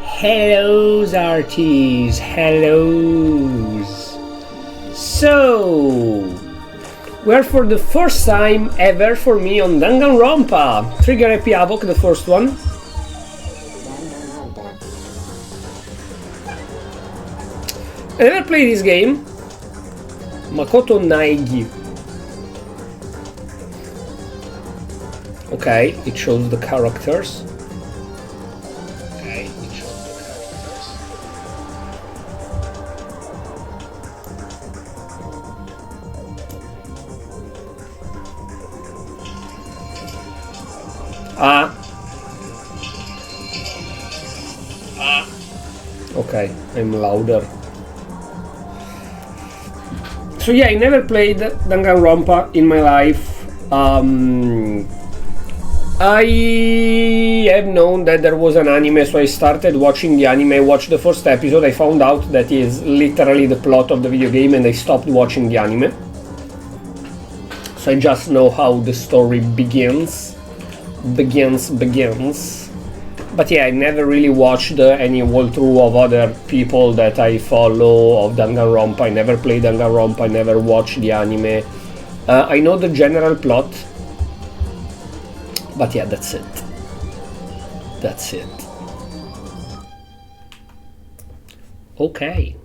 Hellos, arties, hellos. So, we're for the first time ever for me on Danganronpa. Trigger Happy Havoc, the first one. I never played this game. Makoto Naegi. Okay, it shows the characters. Okay, I'm louder. So yeah, I never played Danganronpa in my life. I have known that there was an anime, so I started watching the anime, watched the first episode, I found out that is literally the plot of the video game and I stopped watching the anime. So I just know how the story begins. But yeah, I never really watched any walkthrough of other people that I follow of Danganronpa. I never played Danganronpa, I never watched the anime. I know the general plot. But yeah, that's it. That's it. Okay.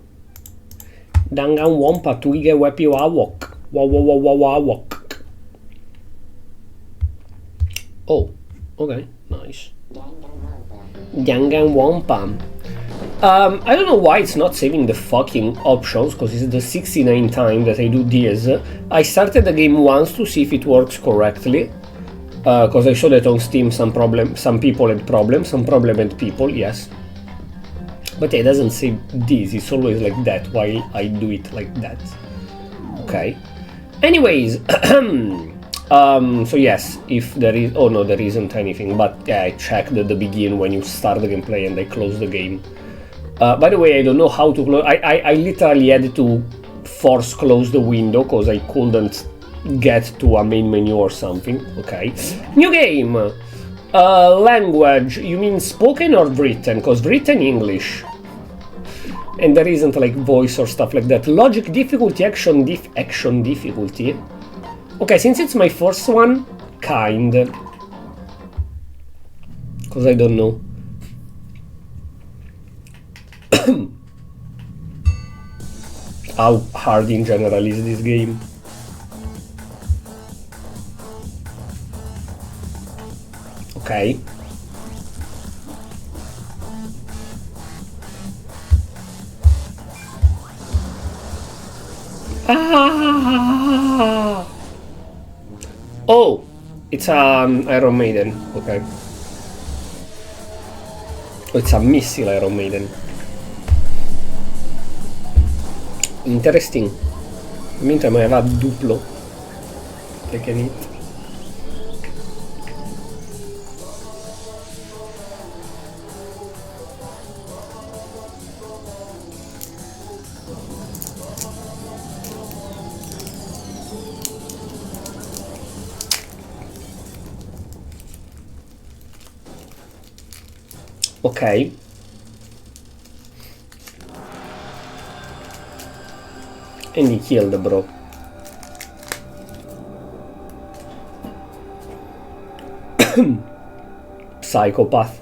Danganronpa Tuige Wepi Wawok. Wawok. Oh, okay, nice. Danganronpa. I don't know why it's not saving the fucking options, because it's the 69th time that I do this. I started the game once to see if it works correctly, because I saw that on Steam some people had problems, yes. But it doesn't save this, it's always like that while I do it like that. Okay. Anyways, so yes, if there is... Oh no, there isn't anything, but yeah, I checked at the beginning when you start the gameplay and I close the game. By the way, I don't know how to close... I literally had to force close the window because I couldn't get to a main menu or something. Okay. New game! Language, you mean spoken or written? Because written English. And there isn't like voice or stuff like that. Logic difficulty, action difficulty. Okay, since it's my first one, kind. Because I don't know. How hard in general is this game? Okay. Oh, it's Iron Maiden. Okay. Oh, it's a missile Iron Maiden. Interesting. Mentre mi aveva duplo. Take an hit. Ok. And he killed, bro. Psychopath.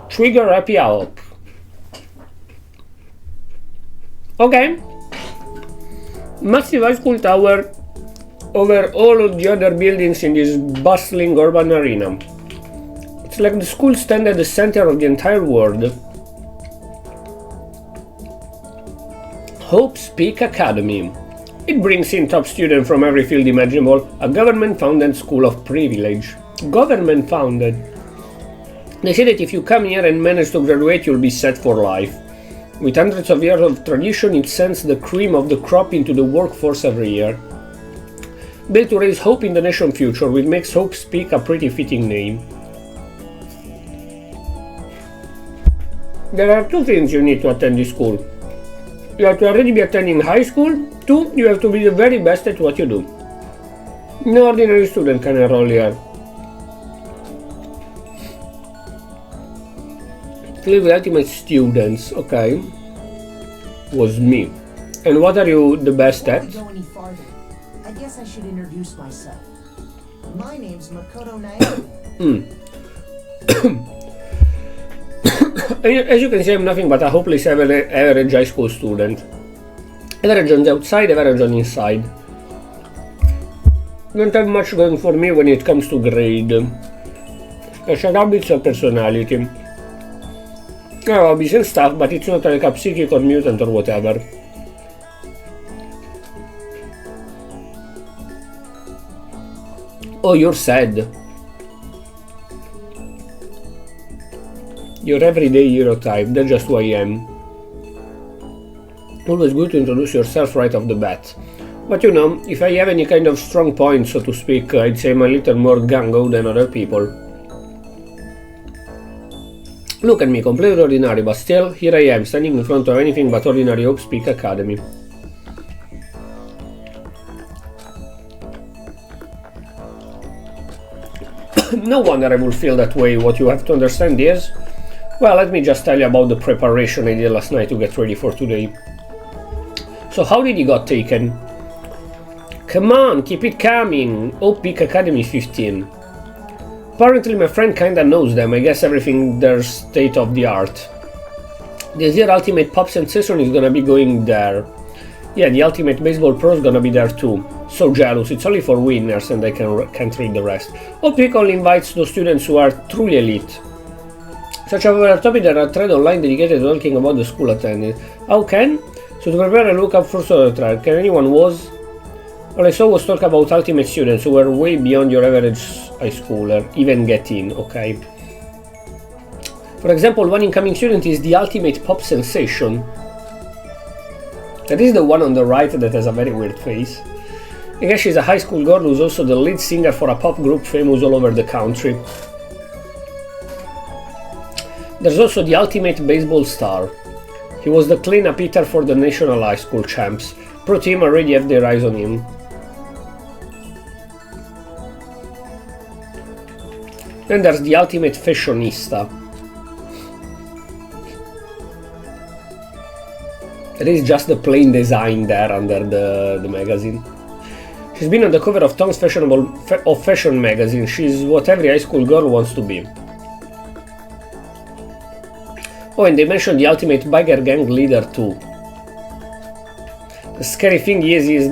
Trigger happy hour. Okay. Massive high school tower over all of the other buildings in this bustling urban arena. It's like the school stand at the center of the entire world. Hope's Peak Academy. It brings in top students from every field imaginable, a government-founded school of privilege. Government-founded. They say that if you come here and manage to graduate, you'll be set for life. With hundreds of years of tradition, it sends the cream of the crop into the workforce every year. Built to raise hope in the nation's future, which makes Hope's Peak a pretty fitting name. There are two things you need to attend this school. You have to already be attending high school. 2, you have to be the very best at what you do. No ordinary student can enroll here. Clearly ultimate students, okay. Was me. And what are you the best at? Before we go any farther, I guess I should introduce myself. My name's Makoto Nae. As you can see, I'm nothing but a hopeless average high school student. Average on the outside, average on the inside. Don't have much going for me when it comes to grade. Special habits or personality. I have hobbies and stuff, but it's not like a psychic or mutant or whatever. Oh, you're sad. Your everyday hero type, that's just who I am. Always good to introduce yourself right off the bat. But you know, if I have any kind of strong point, so to speak, I'd say I'm a little more gung-ho than other people. Look at me, completely ordinary, but still, here I am, standing in front of anything but ordinary Hope Speak Academy. No wonder I will feel that way. What you have to understand is, well, let me just tell you about the preparation I did last night to get ready for today. So how did he got taken? Come on, keep it coming! Hope Peak Academy 15. Apparently my friend kinda knows them, I guess everything there's state of the art. This year Ultimate Pop Sensation is gonna be going there. Yeah, the Ultimate Baseball Pro is gonna be there too. So jealous, it's only for winners and I can't read the rest. Hope Peak only invites those students who are truly elite. Such a popular topic that are thread online dedicated to talking about the school attended. How can? So to prepare a lookup for solo trial, can anyone was? All I saw was talk about ultimate students who were way beyond your average high schooler, even get in, okay? For example, one incoming student is the Ultimate Pop Sensation. That is the one on the right that has a very weird face. I guess she's a high school girl who's also the lead singer for a pop group famous all over the country. There's also the Ultimate Baseball Star. He was the cleanup hitter for the National High School Champs. Pro team already have their eyes on him. Then there's the Ultimate Fashionista. There is just the plain design there under the magazine. She's been on the cover of Tom's Fashion magazine. She's what every high school girl wants to be. Oh, and they mentioned the Ultimate Biker Gang leader too. The scary thing is he's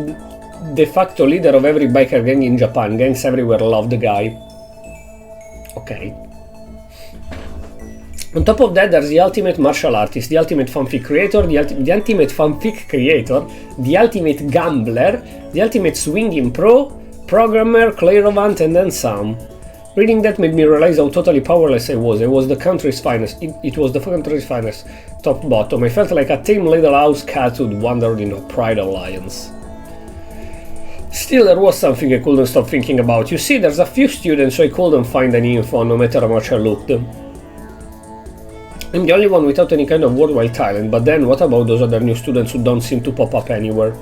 de facto leader of every biker gang in Japan. Gangs everywhere love the guy. Okay. On top of that, there's the Ultimate Martial Artist, the Ultimate Fanfic Creator, the Ultimate Fanfic Creator, the Ultimate Gambler, the Ultimate Swinging Pro, Programmer, Clairvoyant, and then some. Reading that made me realize how totally powerless I was. I was the country's finest. It was the country's finest, top bottom. I felt like a tame little house cat who'd wandered in a Pride Alliance. Still, there was something I couldn't stop thinking about. You see, there's a few students who I couldn't find any info on, no matter how much I looked. I'm the only one without any kind of worldwide talent, but then what about those other new students who don't seem to pop up anywhere?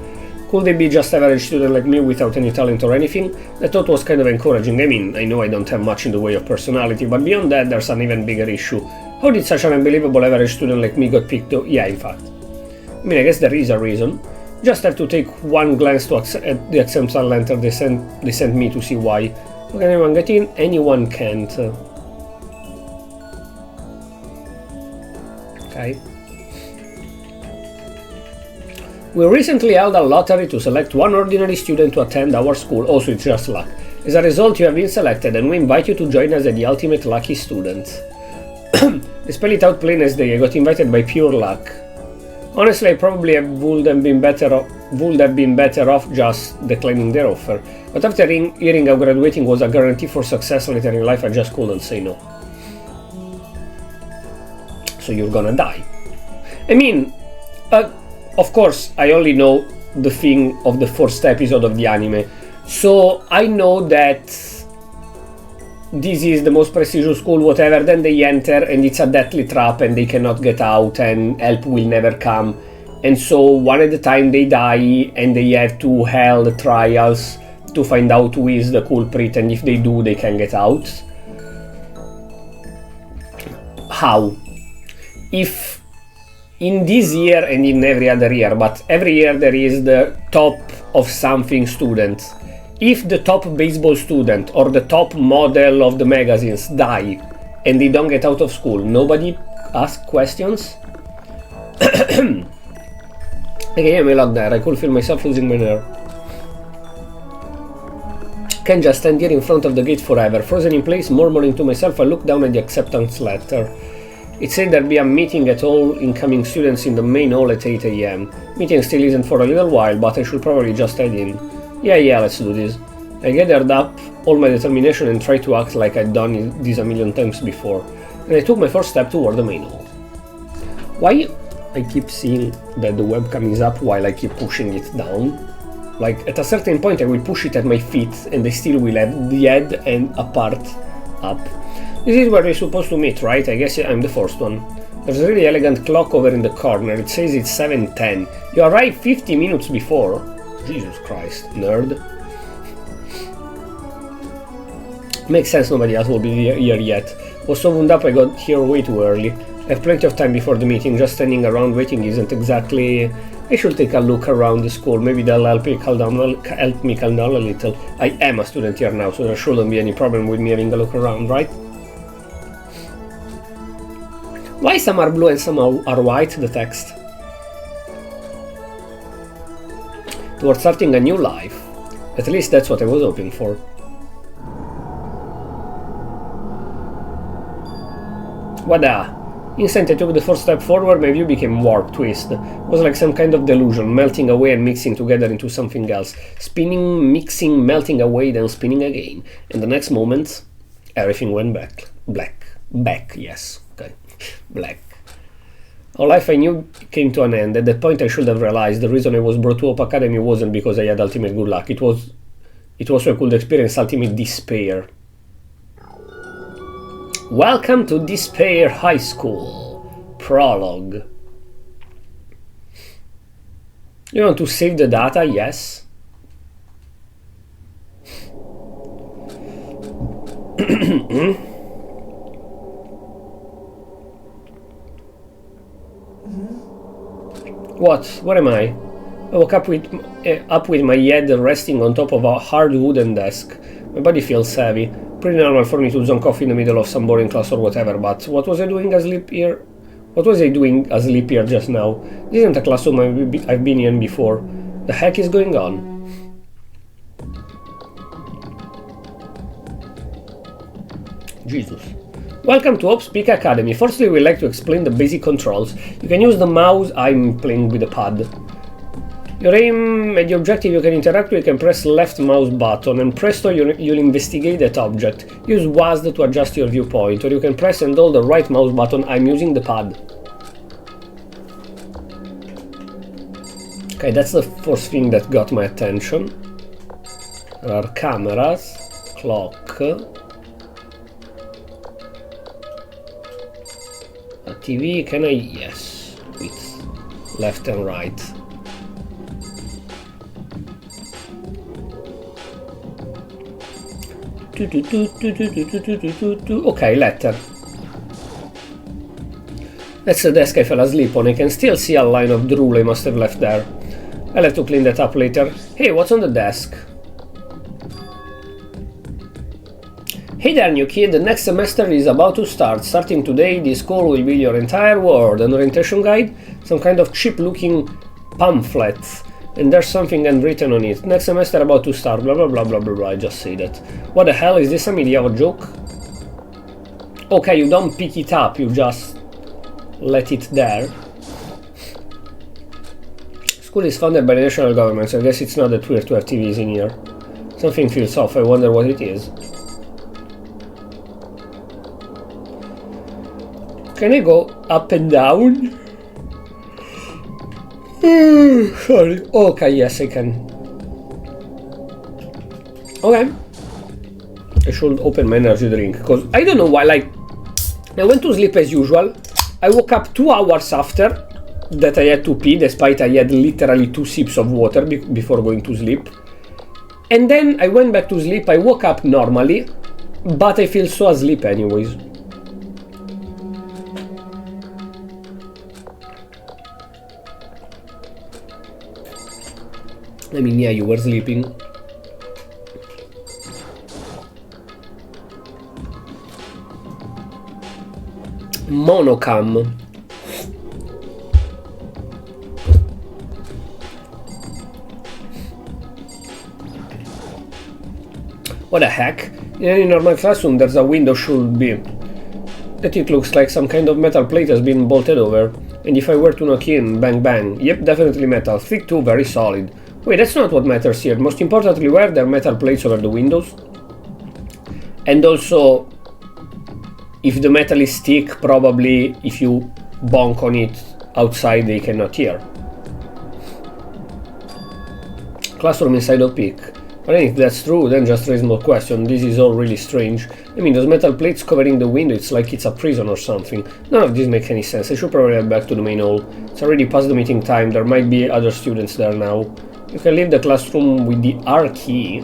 Could they be just average student like me without any talent or anything? I thought was kind of encouraging. I mean, I know I don't have much in the way of personality, but beyond that there's an even bigger issue. How did such an unbelievable average student like me got picked though? Yeah, in fact. I mean, I guess there is a reason. Just have to take one glance at the exemplar letter they sent me to see why. Can anyone get in? Anyone can't. Okay. We recently held a lottery to select one ordinary student to attend our school. Also, it's just luck. As a result, you have been selected and we invite you to join us as the ultimate lucky student. They spell it out plain as day. I got invited by pure luck. Honestly, I probably would have been better off just declining their offer. But after hearing how graduating was a guarantee for success later in life, I just couldn't say no. So you're gonna die. I mean, of course, I only know the thing of the first episode of the anime, so I know that this is the most prestigious school, whatever, then they enter and it's a deathly trap and they cannot get out and help will never come. And so one at a time they die and they have to held trials to find out who is the culprit, and if they do, they can get out. How? If in this year and in every other year, but every year there is the top of something student. If the top baseball student or the top model of the magazines die and they don't get out of school, nobody asks questions? Okay, I'm locked there. I could feel myself losing my nerve. Can't just stand here in front of the gate forever. Frozen in place, murmuring to myself, I look down at the acceptance letter. It said there'd be a meeting at all incoming students in the main hall at 8 AM. Meeting still isn't for a little while, but I should probably just head in. Yeah, let's do this. I gathered up all my determination and tried to act like I'd done this a million times before. And I took my first step toward the main hall. Why I keep seeing that the webcam is up while I keep pushing it down? Like, at a certain point I will push it at my feet and I still will have the head and a part up. This is where we're supposed to meet, right? I guess I'm the first one. There's a really elegant clock over in the corner. It says it's 7:10. You arrived 50 minutes before. Jesus Christ, nerd. Makes sense nobody else will be here yet. Was so wound up I got here way too early. I have plenty of time before the meeting. Just standing around waiting isn't exactly... I should take a look around the school. Maybe they'll help me calm down a little. I am a student here now, so there shouldn't be any problem with me having a look around, right? Why some are blue and some are white, the text? Towards starting a new life. At least that's what I was hoping for. Wada! Instant I took the first step forward, my view became warped, twist. It was like some kind of delusion, melting away and mixing together into something else. Spinning, mixing, melting away, then spinning again. And the next moment, everything went back. Back, yes. Okay. Black. All life I knew came to an end. At that point I should have realized the reason I was brought to Hope Academy wasn't because I had ultimate good luck. It was so I could experience ultimate despair. Welcome to Despair High School. Prologue. You want to save the data? Yes. What? Where am I? I woke up with my head resting on top of a hard wooden desk. My body feels heavy. Pretty normal for me to zonk off in the middle of some boring class or whatever, but what was I doing asleep here? What was I doing asleep here just now? This isn't a classroom I've been in before. The heck is going on? Jesus. Welcome to Hope's Peak Academy. Firstly, we'd like to explain the basic controls. You can use the mouse. I'm playing with the pad. Your aim at the objective you can interact with, you can press left mouse button and presto you'll investigate that object. Use WASD to adjust your viewpoint, or you can press and hold the right mouse button. I'm using the pad. Okay, that's the first thing that got my attention. There are cameras, clock, a TV. Can I? Yes, with left and right. Okay, letter. That's the desk I fell asleep on. I can still see a line of drool I must have left there. I'll have to clean that up later. Hey, what's on the desk? Hey there, new kid. The next semester is about to start. Starting today, this school will be your entire world. An orientation guide? Some kind of cheap-looking pamphlet. And there's something handwritten on it. Next semester about to start, blah blah blah blah blah blah. I just say that. What the hell, is this some idiot of a joke? Okay, you don't pick it up, you just let it there. School is funded by the national government, so I guess it's not that weird to have TVs in here. Something feels off, I wonder what it is. Can I go up and down? Sorry. Okay, yes, I can. Okay. I should open my energy drink, because I don't know why, like, I went to sleep as usual. I woke up 2 hours after that I had to pee, despite I had literally 2 sips of water before going to sleep. And then I went back to sleep, I woke up normally, but I feel so asleep anyways. I mean, yeah, you were sleeping. Monocam. What the heck? In any normal classroom there's a window should be. That it looks like some kind of metal plate has been bolted over. And if I were to knock in, bang bang. Yep, definitely metal. Thick too, very solid. Wait, that's not what matters here. Most importantly, why are there metal plates over the windows? And also, if the metal is thick, probably if you bonk on it outside they cannot hear. Classroom inside opaque. But if that's true, then just raise more questions. This is all really strange. I mean, those metal plates covering the window, it's like it's a prison or something. None of this makes any sense. I should probably head back to the main hall. It's already past the meeting time. There might be other students there now. You can leave the classroom with the R key.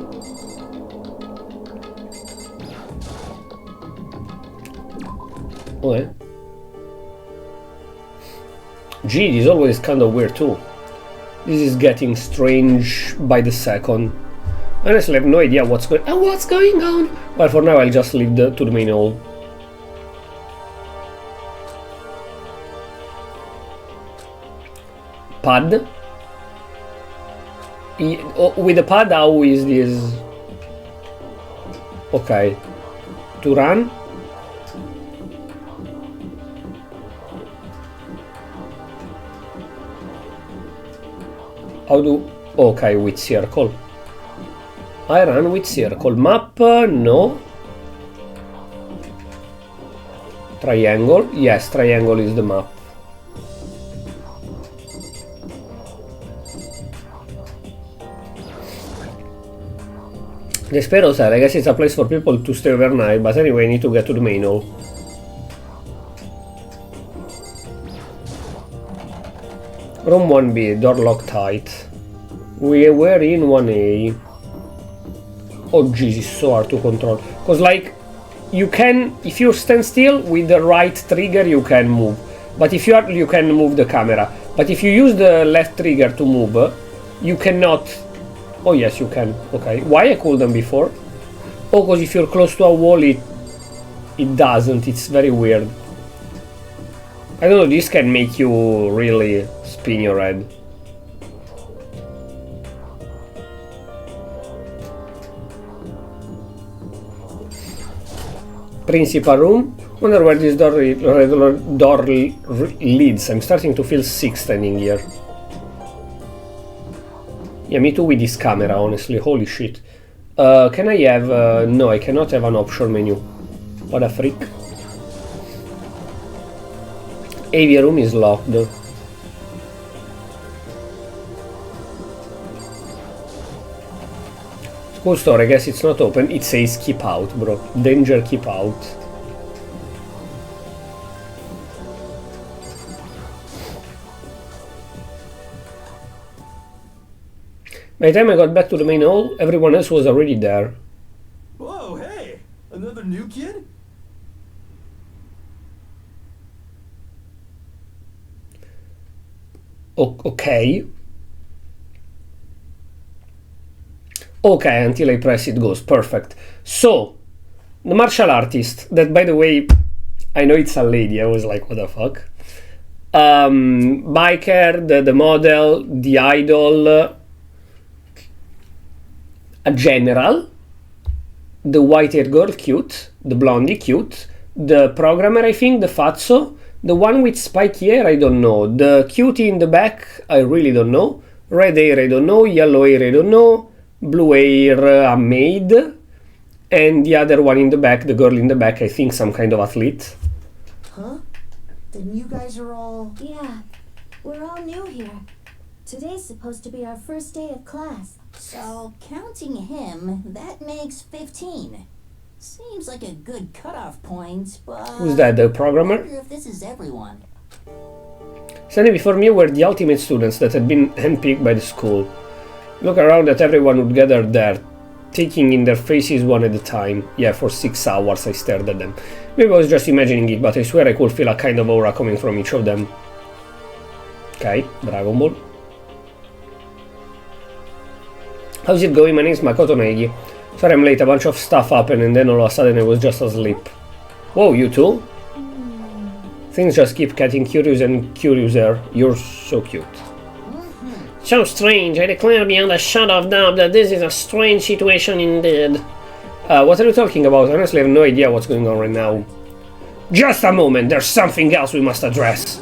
Okay. Gee, this is always kind of weird too. This is getting strange by the second. Honestly, I have no idea what's going on. Well, for now, I'll just leave to the main hall. Pad. With the pad, how is this? Okay. To run. How do... Okay, with circle. I run with circle. Map, no. Triangle. Yes, triangle is the map. Despero said, I guess it's a place for people to stay overnight, but anyway, I need to get to the main hall. Room 1B, door locked tight. We were in 1A. Oh jeez, it's so hard to control. Cause like, you can, if you stand still with the right trigger, you can move. But if you can move the camera. But if you use the left trigger to move, you cannot. Oh yes, you can. Okay. Why I couldn't before? Oh, cause if you're close to a wall, it doesn't. It's very weird. I don't know. This can make you really spin your head. Principal room. Wonder where this door leads. I'm starting to feel sick standing here. Yeah, me too with this camera, honestly. Holy shit. Can I have... no, I cannot have an option menu. What a freak. AV room is locked. School store, I guess it's not open. It says keep out, bro. Danger, keep out. By the time I got back to the main hall, everyone else was already there. Whoa, hey! Another new kid? Okay. Okay, until I press it goes. Perfect. So, the martial artist, that by the way, I know it's a lady, I was like, what the fuck? Biker, the model, the idol, a general, the white-haired girl, cute, the blondie, cute, the programmer, I think, the fatso, the one with spiky hair, I don't know, the cutie in the back, I really don't know, red hair, I don't know, yellow hair, I don't know, blue hair, a maid, and the other one in the back, the girl in the back, I think some kind of athlete. Huh? Then you guys are all... Yeah, we're all new here. Today's supposed to be our first day of class. So, counting him, that makes 15. Seems like a good cutoff point, but... Who's that, the I programmer? wonder if this is everyone. Standing before me were the ultimate students that had been handpicked by the school. Look around at everyone who gathered there. taking in their faces one at a time. Yeah, for 6 hours I stared at them. Maybe I was just imagining it, but I swear I could feel a kind of aura coming from each of them. Okay, Dragon Ball. How's it going? My name is Makoto Neigi. Sorry I'm late, a bunch of stuff happened and then all of a sudden I was just asleep. Whoa, you too? Things just keep getting curious and curiouser. You're so cute. So strange, I declare beyond a shadow of doubt that this is a strange situation indeed. What are you talking about? Honestly, I have no idea what's going on right now. Just a moment, there's something else we must address.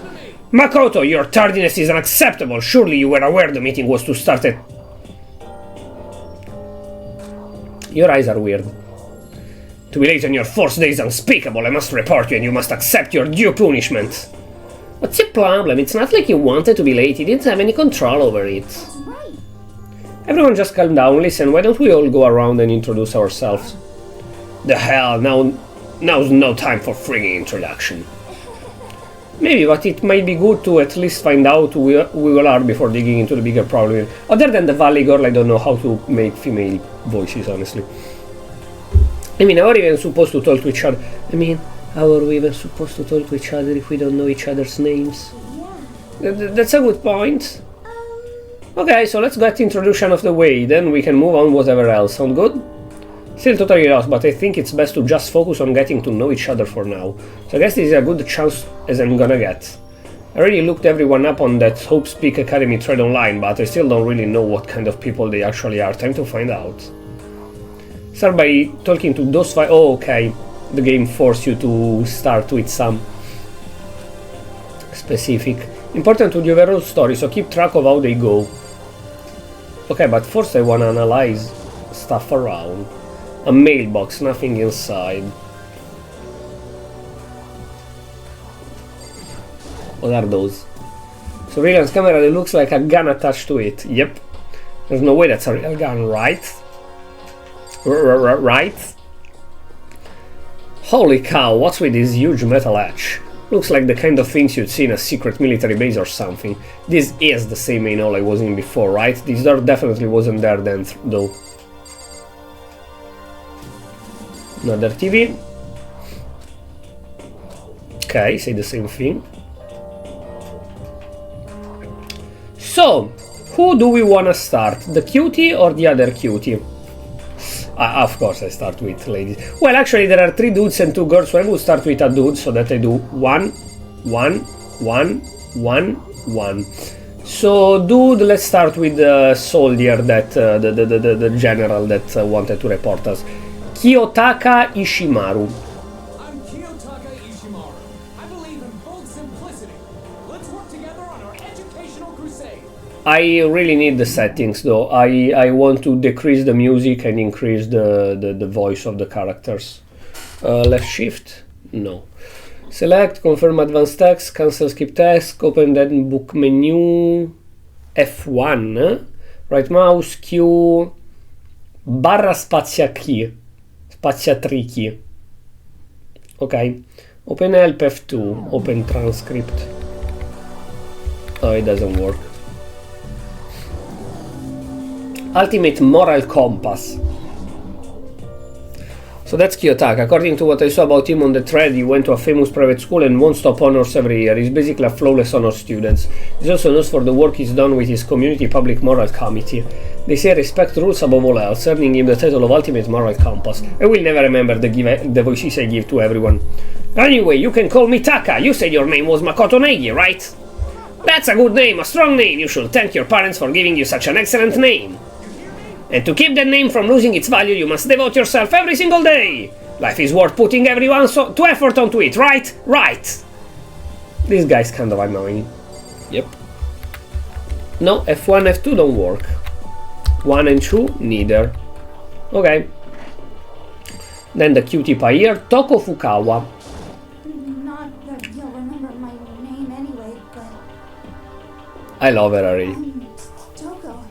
Makoto, your tardiness is unacceptable. Surely you were aware the meeting was to start at... Your eyes are weird. To be late on your first day is unspeakable. I must report you and you must accept your due punishment. What's your problem? It's not like you wanted to be late. You didn't have any control over it. Right. Everyone just calm down. Listen, why don't we all go around and introduce ourselves? The hell, now's no time for frigging introduction. Maybe, but it might be good to at least find out who we all are before digging into the bigger problem. Other than the Valley Girl, I don't know how to make female voices, honestly. I mean, how are we even supposed to talk to each other? How are we even supposed to talk to each other if we don't know each other's names? Yeah. That's a good point. Okay, so let's get the introduction of the way, then we can move on whatever else. Sound good? Still totally lost, but I think it's best to just focus on getting to know each other for now. So I guess this is a good chance as I'm gonna get. I already looked everyone up on that Hope Speak Academy thread online, but I still don't really know what kind of people they actually are. Time to find out. Start by talking to those five. Oh, okay. The game forces you to start with some specific. Important to the overall story, so keep track of how they go. Okay, but first I wanna analyze stuff around. A mailbox, nothing inside. What are those? Surveillance camera that looks like a gun attached to it. Yep. There's no way that's a real gun, right? Right? Holy cow, what's with this huge metal hatch? Looks like the kind of things you'd see in a secret military base or something. This is the same main hall I was in before, right? This door definitely wasn't there then, though. Another TV. Okay, say the same thing. So, who do we wanna start? The cutie or the other cutie? Of course I start with ladies. Well, actually there are 3 dudes and 2 girls, so I will start with a dude so that I do 1, 1, 1, 1, 1. So, dude, let's start with the soldier that, the general that wanted to report us. Kiyotaka Ishimaru. I'm Kiyotaka Ishimaru. I believe in bold simplicity. Let's work together on our educational crusade. I really need the settings though. I want to decrease the music and increase the voice of the characters. Left shift? No. Select, confirm advanced text, cancel skip text, open that book menu, F1, right mouse, Q, barra spazia key, spazia 3 key. Okay. Open help F2, open transcript. Oh, it doesn't work. Ultimate moral compass. So that's Kiyotaka. According to what I saw about him on the thread, he went to a famous private school and won't stop honors every year. He's basically a flawless honors student. He's also known for the work he's done with his community public moral committee. They say respect rules above all else, earning him the title of Ultimate Moral Compass. I will never remember the voices I give to everyone. Anyway, you can call me Taka. You said your name was Makoto Neigi, right? That's a good name, a strong name. You should thank your parents for giving you such an excellent name. And to keep that name from losing its value, you must devote yourself every single day. Life is worth putting everyone to effort onto it, right? Right. This guy's kind of annoying. Yep. No, F1, F2 don't work. 1 and 2, neither. Okay. Then the cutie pie here, Toko Fukawa. Not that you'll remember my name anyway, but I love her already. Toko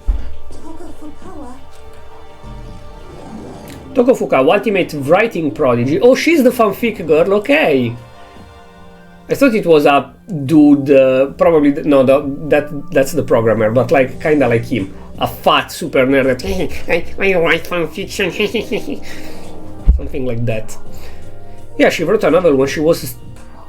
Fukawa. Toko Fukawa, ultimate writing prodigy. Oh, she's the fanfic girl, okay. I thought it was a dude, probably, no, that's the programmer, but like, kinda like him. a fat super nerd that I write fanfiction, something like that. Yeah, she wrote a novel when she was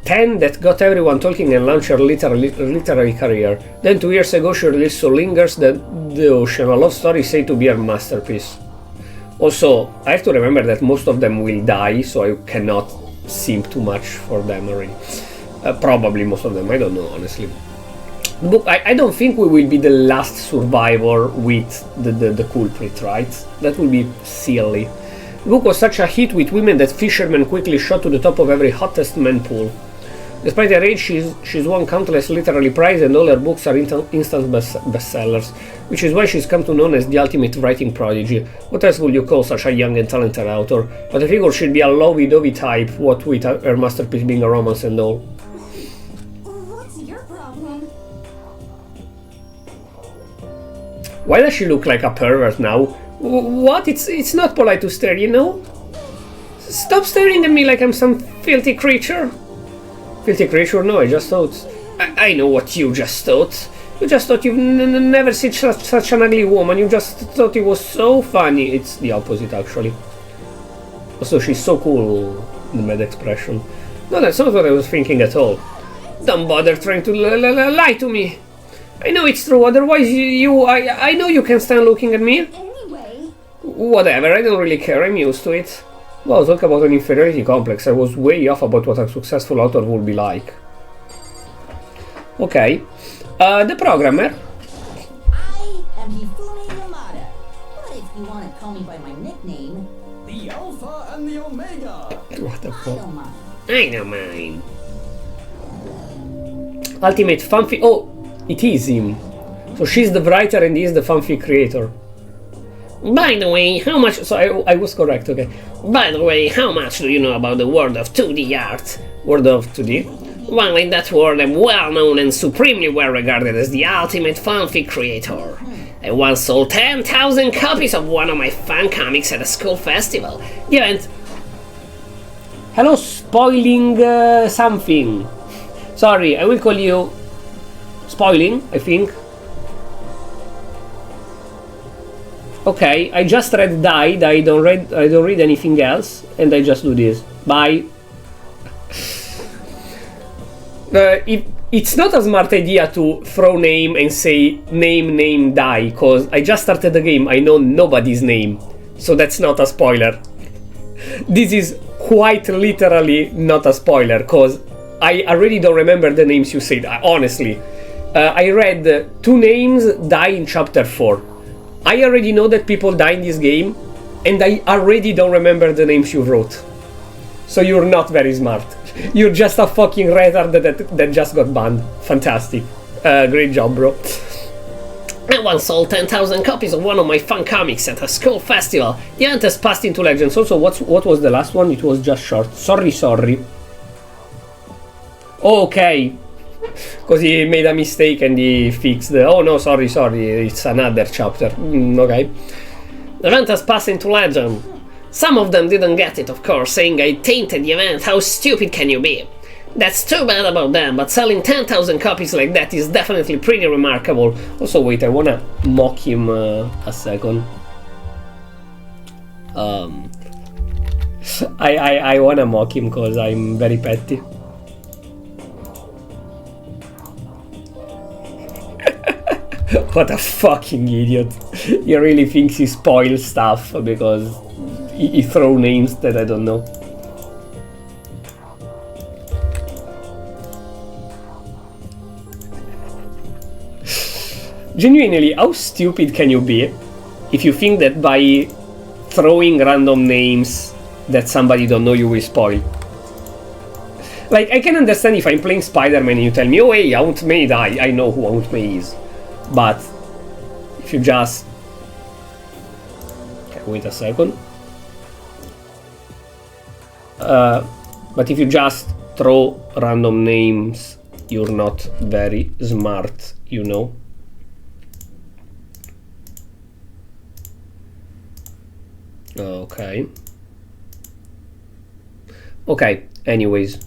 10 that got everyone talking and launched her literary career. Then 2 years ago she released So Lingers the Ocean, a love story said to be her masterpiece. Also, I have to remember that most of them will die, so I cannot simp too much for them already. Probably most of them, I don't know, honestly. The book, I don't think we will be the last survivor with the culprit, right? That would be silly. The book was such a hit with women that fishermen quickly shot to the top of every hottest men pool. Despite her age, she's won countless literary prizes and all her books are instant bestsellers, which is why she's come to be known as the ultimate writing prodigy. What else would you call such a young and talented author? But I figure she'd be a lovey-dovey type, what with her masterpiece being a romance and all. What's your problem? Why does she look like a pervert now? What? It's not polite to stare, you know? Stop staring at me like I'm some filthy creature. Filthy creature? No, I just thought... I know what you just thought. You just thought you've never seen such an ugly woman. You just thought it was so funny. It's the opposite, actually. Also, she's so cool, the mad expression. No, that's not what I was thinking at all. Don't bother trying to lie to me. I know it's true, otherwise I know you can stand looking at me. Anyway. Whatever, I don't really care, I'm used to it. Well, talk about an inferiority complex. I was way off about what a successful author would be like. Okay. The programmer. I am Hifumi Yamada. But if you want to call me by my nickname, The Alpha and the Omega. What the I fuck? don't mind. I don't mind. Ultimate fanfic. Oh, it is him. So she's the writer and he is the fanfic creator. By the way, how much... So I was correct, okay. By the way, how much do you know about the world of 2D art? World of 2D? Well, in that world I'm well known and supremely well regarded as the ultimate fanfic creator. I once sold 10,000 copies of one of my fan comics at a school festival. The event... Hello, spoiling something. Sorry, I will call you... Spoiling, I think. Okay, I just read died, I don't read anything else, and I just do this. Bye. It's not a smart idea to throw name and say name, die, cause I just started the game, I know nobody's name, so that's not a spoiler. This is quite literally not a spoiler, cause I already don't remember the names you said, honestly. I read 2 names die in chapter 4. I already know that people die in this game, and I already don't remember the names you wrote. So you're not very smart. You're just a fucking retard that just got banned. Fantastic. Great job, bro. I once sold 10,000 copies of one of my fan comics at a school festival. The event has passed into legends. Also, what was the last one? It was just short. Sorry. Okay. Because he made a mistake and he fixed the... Oh no, sorry, it's another chapter. Okay. The event has passed into legend. Some of them didn't get it, of course, saying I tainted the event. How stupid can you be? That's too bad about them, but selling 10,000 copies like that is definitely pretty remarkable. Also, wait, I wanna mock him a second. I wanna mock him because I'm very petty. What a fucking idiot. He really thinks he spoils stuff because he throw names that I don't know. Genuinely, how stupid can you be if you think that by throwing random names that somebody don't know you will spoil? Like, I can understand if I'm playing Spider-Man and you tell me, oh hey, Aunt May died, I know who Aunt May is. But if you just... Okay, wait a second. But if you just throw random names, you're not very smart, you know? Okay. Okay, anyways.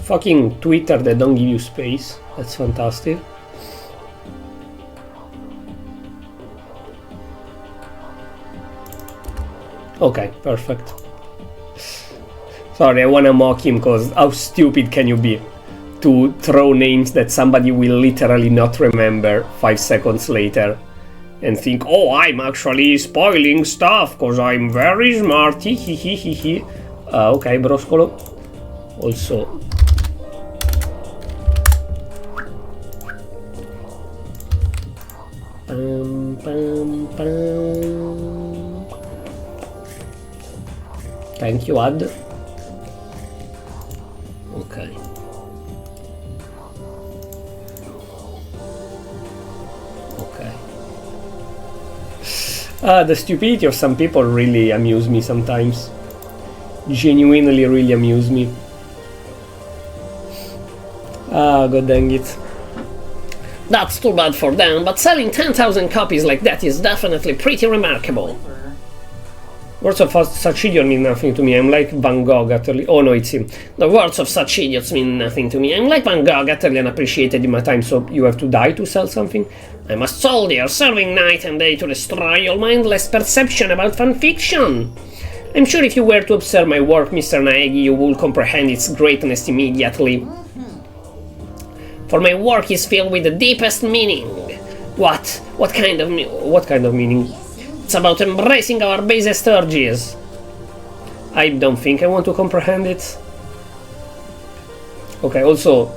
Fucking Twitter that don't give you space. That's fantastic. Okay, perfect. Sorry, I wanna mock him because how stupid can you be to throw names that somebody will literally not remember 5 seconds later and think, oh, I'm actually spoiling stuff because I'm very smart. Hihihihi. Okay, Broscolo. Also. Thank you, Ad. Okay. Okay. The stupidity of some people really amuse me sometimes. Genuinely really amuse me. Ah, god dang it. That's too bad for them, but selling 10,000 copies like that is definitely pretty remarkable. Words of such idiots mean nothing to me. I'm like Van Gogh utterly. Oh no, it's him. The words of such idiots mean nothing to me. I'm like Van Gogh, utterly unappreciated in my time, so you have to die to sell something? I'm a soldier, serving night and day to destroy your mindless perception about fanfiction. I'm sure if you were to observe my work, Mr. Naegi, you will comprehend its greatness immediately. For my work is filled with the deepest meaning. What? What kind of meaning? It's about embracing our basest urges. I don't think I want to comprehend it. Okay, also...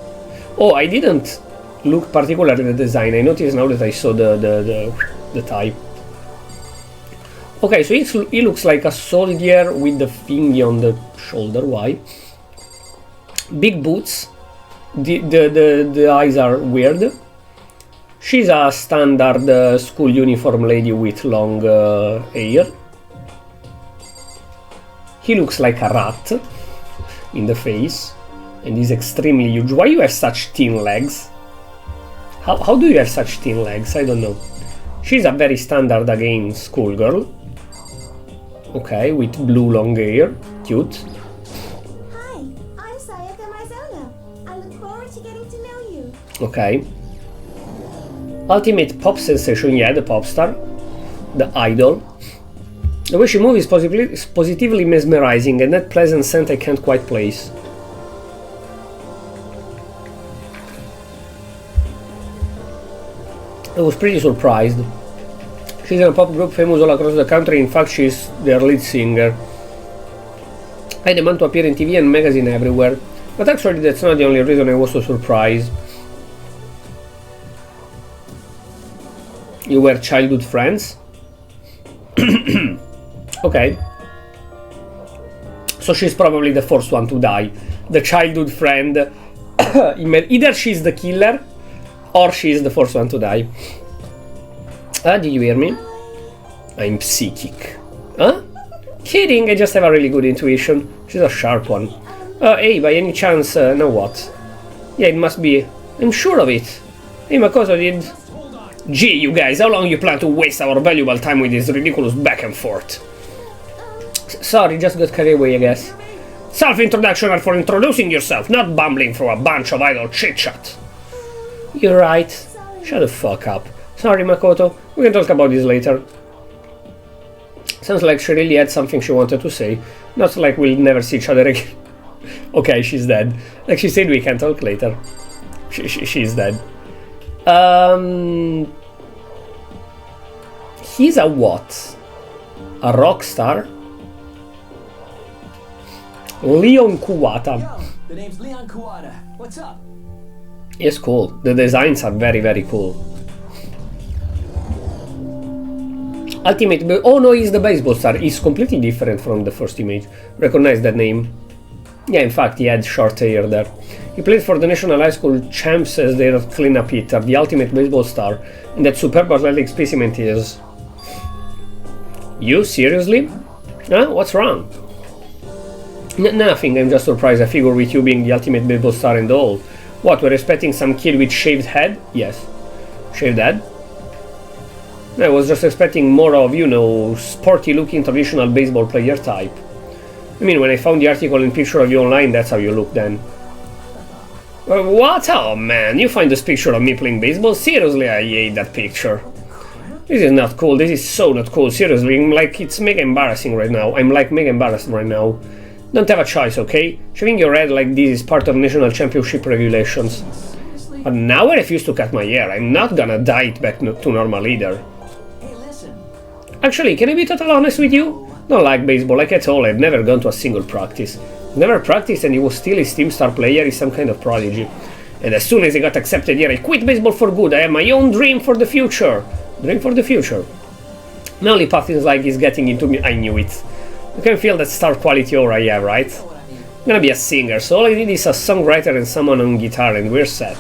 Oh, I didn't look particularly at the design. I noticed now that I saw the type. Okay, so he looks like a soldier with the thingy on the shoulder. Why? Big boots. The eyes are weird. She's a standard school uniform lady with long hair. He looks like a rat in the face and is extremely huge. Why you have such thin legs? How do you have such thin legs? I don't know. She's a very standard again schoolgirl. Okay, with blue long hair. Cute. Okay. Ultimate pop sensation, yeah, the pop star. The idol. The way she moves is positively mesmerizing, and that pleasant scent I can't quite place. I was pretty surprised. She's in a pop group famous all across the country, in fact she's their lead singer. I demand to appear in TV and magazine everywhere, but actually that's not the only reason I was so surprised. You were childhood friends? Okay. So she's probably the first one to die. The childhood friend. Either she's the killer or she's the first one to die. Did you hear me? I'm psychic. Huh? Kidding, I just have a really good intuition. She's a sharp one. Hey, by any chance, now what? Yeah, it must be. I'm sure of it. Hey, Makoto did... Gee, you guys, how long you plan to waste our valuable time with this ridiculous back and forth? Sorry, just got carried away, I guess. Self-introduction are for introducing yourself, not bumbling through a bunch of idle chit-chat. You're right. Shut the fuck up. Sorry, Makoto. We can talk about this later. Sounds like she really had something she wanted to say. Not like we'll never see each other again. Okay, she's dead. Like she said, we can talk later. She's dead. He's a what? A rock star? Leon Kuwata. Yo, the name's Leon Kuwata. What's up? It's cool. The designs are very, very cool. Ultimate... Oh no, he's the baseball star. He's completely different from the first image. Recognize that name. Yeah, in fact, he had short hair there. He played for the National High School Champs as their cleanup hitter, the ultimate baseball star, and that superb athletic specimen he is. You? Seriously? Huh? What's wrong? Nothing, I'm just surprised. I figure with you being the ultimate baseball star and all. What, we're expecting some kid with shaved head? Yes. Shaved head? I was just expecting more of, you know, sporty-looking traditional baseball player type. I mean, when I found the article and picture of you online, that's how you look then. What? Oh man, you find this picture of me playing baseball? Seriously, I hate that picture. This is not cool, this is so not cool, seriously, like, it's mega embarrassing right now. I'm like mega embarrassed right now. Don't have a choice, okay? Shaving your head like this is part of national championship regulations. But now I refuse to cut my hair, I'm not gonna dye it back to normal either. Hey, listen. Actually, can I be totally honest with you? Don't like baseball, like at all, I've never gone to a single practice. Never practiced and he was still his team star player, is some kind of prodigy. And as soon as I got accepted here, I quit baseball for good, I have my own dream for the future. Dream for the future. My only path is like he's getting into me, I knew it. You can feel that star quality aura I have, right? I'm gonna be a singer, so all I need is a songwriter and someone on guitar and we're set.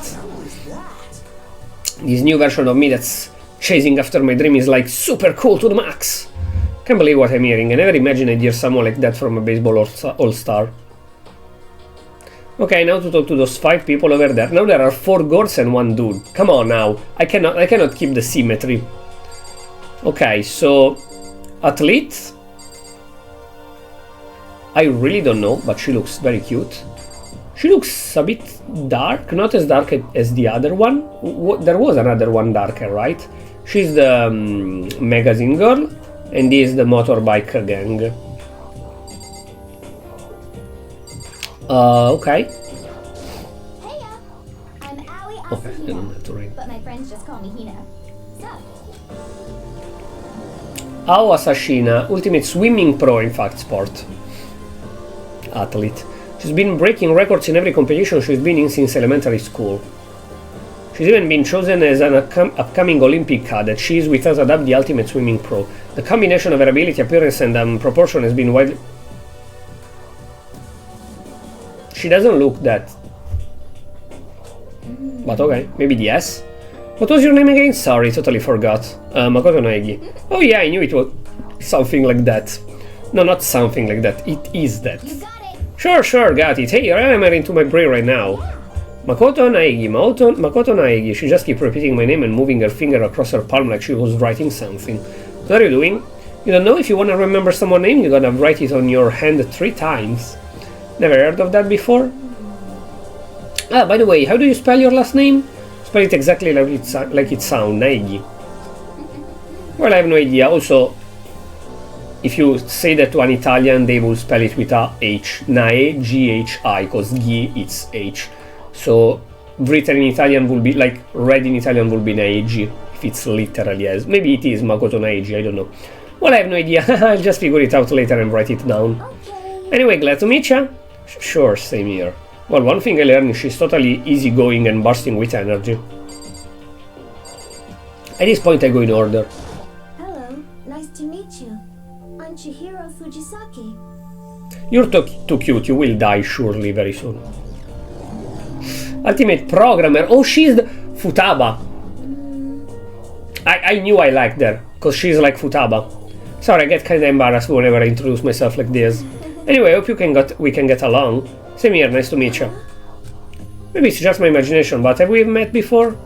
This new version of me that's chasing after my dream is like super cool to the max. Can't believe what I'm hearing, I never imagined I'd hear someone like that from a baseball all-star. Okay, now to talk to those 5 people over there. Now there are 4 girls and 1 dude. Come on now, I cannot keep the symmetry. Okay, so... Athlete? I really don't know, but she looks very cute. She looks a bit dark, not as dark as the other one. There was another one darker, right? She's the magazine girl, and this is the motorbike gang. Okay. Heya! I'm Aoi Okay, I don't have to Asahina, read. but my friends just call me Hina. Sup? Ao Asashina, ultimate swimming pro in fact sport. Athlete. She's been breaking records in every competition she's been in since elementary school. She's even been chosen as an upcoming Olympic cadet. She is without a doubt the ultimate swimming pro. The combination of her ability, appearance and proportion has been widely... She doesn't look that. But okay, maybe the S. What was your name again? Sorry, totally forgot. Makoto Naegi. Oh yeah, I knew it was something like that. No, not something like that. It is that. You got it! Sure, got it. Hey, I'm into my brain right now. Makoto Naegi, Makoto Naegi. She just kept repeating my name and moving her finger across her palm like she was writing something. What are you doing? You don't know if you want to remember someone's name, you gotta write it on your hand 3 times. Never heard of that before? Ah, by the way, how do you spell your last name? Spell it exactly like it sounds, Naegi. Well, I have no idea. Also, if you say that to an Italian, they will spell it with a H. Nae, G-H-I, because G, it's H. So, written in Italian will be, like, read in Italian will be Naegi, if it's literally as. Maybe it is Makoto Naegi, I don't know. Well, I have no idea. I'll just figure it out later and write it down. Okay. Anyway, glad to meet ya. Sure, same here. Well, one thing I learned is she's totally easygoing and bursting with energy. At this point, I go in order. Hello, nice to meet you. I'm Chihiro Fujisaki. You're too cute, you will die surely very soon. Ultimate programmer. Oh, she's the Futaba. I knew I liked her, because she's like Futaba. Sorry, I get kinda embarrassed whenever I introduce myself like this. Anyway, I hope we can get along. Same here, nice to meet you. Maybe it's just my imagination, but have we met before?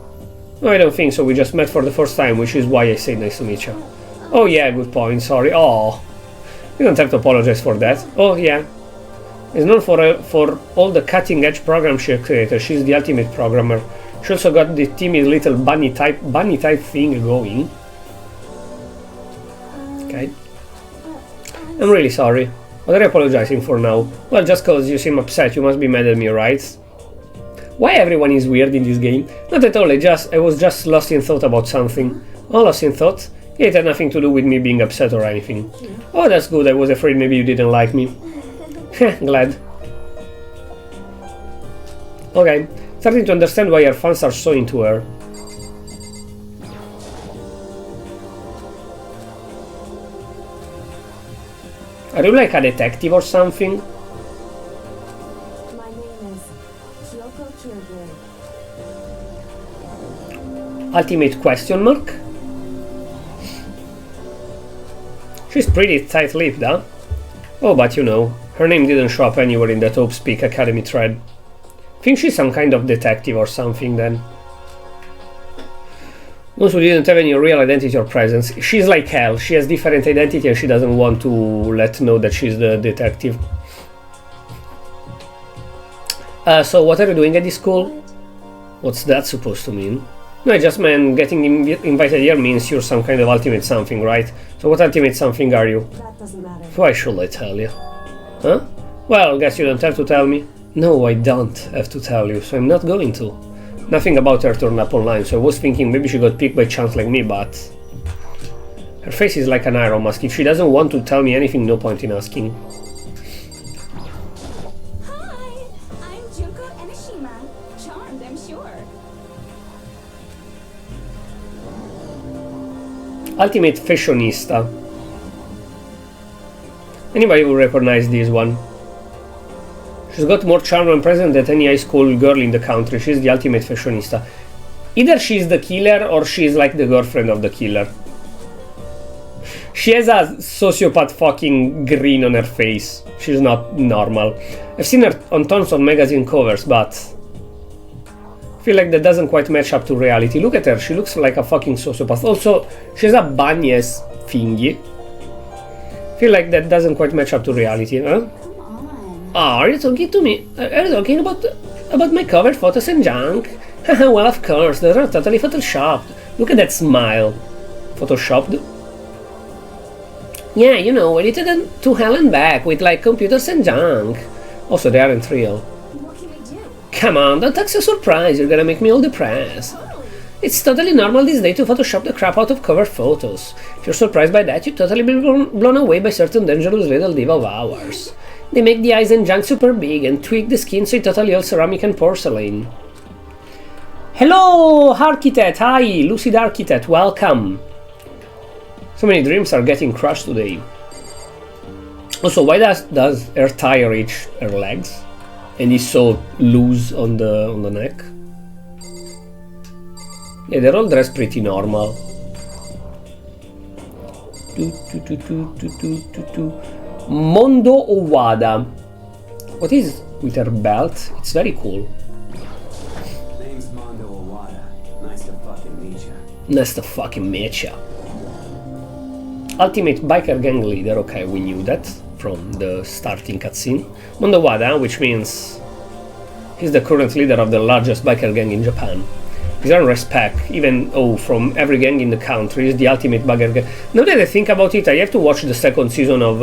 No, I don't think so, we just met for the first time, which is why I said nice to meet you. Oh yeah, good point, sorry. Oh, you don't have to apologize for that. Oh yeah. It's known for all the cutting-edge programs she created. She's the ultimate programmer. She also got the timid little bunny type thing going. Okay. I'm really sorry. What are you apologizing for now? Well, just cause you seem upset, you must be mad at me, right? Why everyone is weird in this game? Not at all, I was just lost in thought about something. Oh, lost in thought? It had nothing to do with me being upset or anything. Oh, that's good, I was afraid maybe you didn't like me. Glad. Okay, starting to understand why her fans are so into her. Are you like a detective or something? My name is Kyoko Kyogure. Ultimate question mark? She's pretty tight-lipped, huh? Oh, but you know, her name didn't show up anywhere in the Top Speak Academy thread. Think she's some kind of detective or something then. Those who didn't have any real identity or presence. She's like hell, she has different identity and she doesn't want to let know that she's the detective. So what are you doing at this school? What's that supposed to mean? No, I just meant getting invited here means you're some kind of ultimate something, right? So what ultimate something are you? That doesn't matter. Why should I tell you? Huh? Well, guess you don't have to tell me. No, I don't have to tell you, so I'm not going to. Nothing about her turned up online, so I was thinking maybe she got picked by chance like me, but... Her face is like an iron mask. If she doesn't want to tell me anything, no point in asking. Hi, I'm Junko Enoshima. Charmed, I'm sure. Ultimate fashionista. Anybody will recognize this one. She's got more charm and presence than any high school girl in the country. She's the ultimate fashionista. Either she's the killer or she's like the girlfriend of the killer. She has a sociopath fucking grin on her face. She's not normal. I've seen her on tons of magazine covers, but... I feel like that doesn't quite match up to reality. Look at her, she looks like a fucking sociopath. Also, she has a bunny-ass thingy. I feel like that doesn't quite match up to reality, huh? Oh, are you talking to me? Are you talking about my cover photos and junk? Haha, well, of course, those are totally photoshopped. Look at that smile. Photoshopped? Yeah, you know, edited them to hell and back with like computers and junk. Also, they aren't real. What can we do? Come on, don't act so surprised, you're gonna make me all depressed. It's totally normal these days to Photoshop the crap out of cover photos. If you're surprised by that, you'd totally be blown away by certain dangerous little diva of ours. They make the eyes and junk super big and tweak the skin so it's totally all ceramic and porcelain. Hello, Architect! Hi, Lucid Architect, welcome! So many dreams are getting crushed today. Also, why does her tie reach her legs? And is so loose on the neck? Yeah, they're all dressed pretty normal. Mondo Owada. What is with her belt? It's very cool. Name's Mondo Owada. Nice to fucking meet ya. Nice to fucking meet ya. Ultimate biker gang leader. Okay, we knew that from the starting cutscene. Mondo Owada, which means he's the current leader of the largest biker gang in Japan. He's earned respect, even though from every gang in the country, he's the ultimate biker gang. Now that I think about it, I have to watch the second season of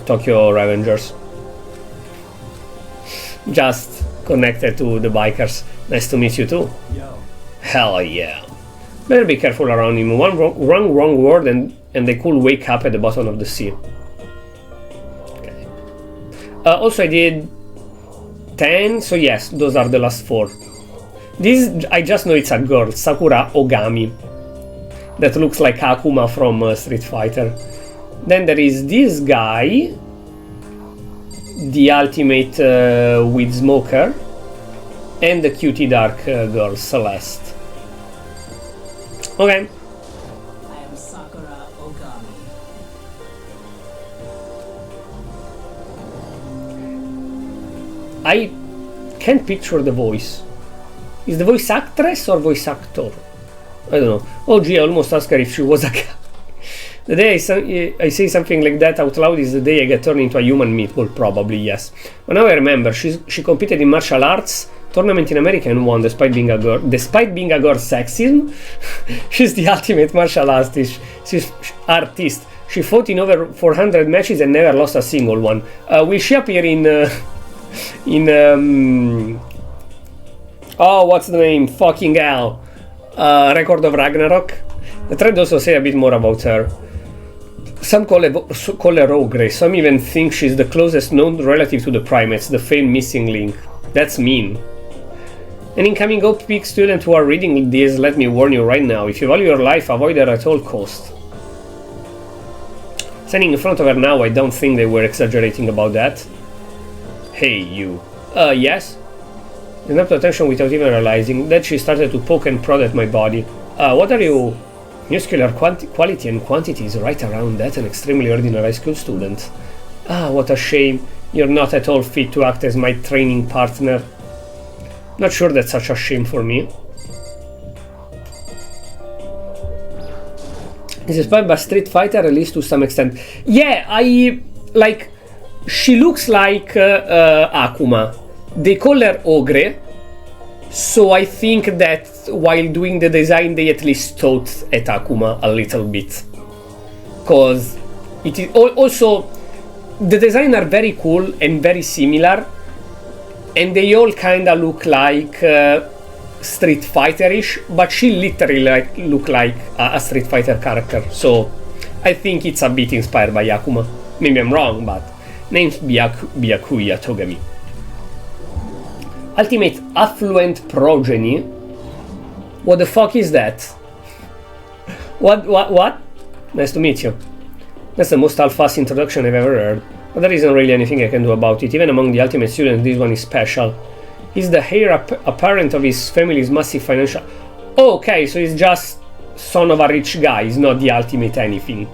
Tokyo Revengers. Just connected to the bikers. Nice to meet you too. Yo. Hell yeah. Better be careful around him. One wrong word and they could wake up at the bottom of the sea. Okay. Also I did 10, so yes, those are the last 4. This, I just know it's a girl, Sakura Ogami. That looks like Akuma from Street Fighter. Then there is this guy, the ultimate weed smoker, and the cutie dark girl, Celeste. Okay. I am Sakura Ogami. I can't picture the voice. Is the voice actress or voice actor? I don't know. Oh gee, I almost asked her if she was a guy. The day I say something like that out loud is the day I get turned into a human meatball, probably, yes. But now I remember, she competed in martial arts, tournament in America and won despite being a girl. Despite being a girl sexism? She's the ultimate martial artist. She fought in over 400 matches and never lost a single one. Will she appear oh, what's the name? Fucking hell. Record of Ragnarok? The thread also say a bit more about her. Some call her Ogre, some even think she's the closest known relative to the primates, the famed missing link. That's mean. An incoming OP student who are reading this, let me warn you right now, if you value your life, avoid her at all cost. Standing in front of her now, I don't think they were exaggerating about that. Hey, you. Yes? I snapped attention without even realizing that she started to poke and prod at my body. What are you? Muscular quality and quantity is right around that, an extremely ordinary high school student. Ah, what a shame. You're not at all fit to act as my training partner. Not sure that's such a shame for me. Is inspired by Street Fighter, at least to some extent. Yeah, like, she looks like Akuma. They call her Ogre, so I think that while doing the design they at least thought at Akuma a little bit. Cause it is also, the designs are very cool and very similar, and they all kinda look like Street Fighter-ish, but she literally look like a Street Fighter character, so I think it's a bit inspired by Akuma. Maybe I'm wrong, but name's Byakuya Togami. Ultimate Affluent Progeny? What the fuck is that? What? Nice to meet you. That's the most half-assed introduction I've ever heard, but there isn't really anything I can do about it. Even among the Ultimate students, this one is special. He's the heir apparent of his family's massive financial... Oh, okay, so he's just son of a rich guy. He's not the ultimate anything.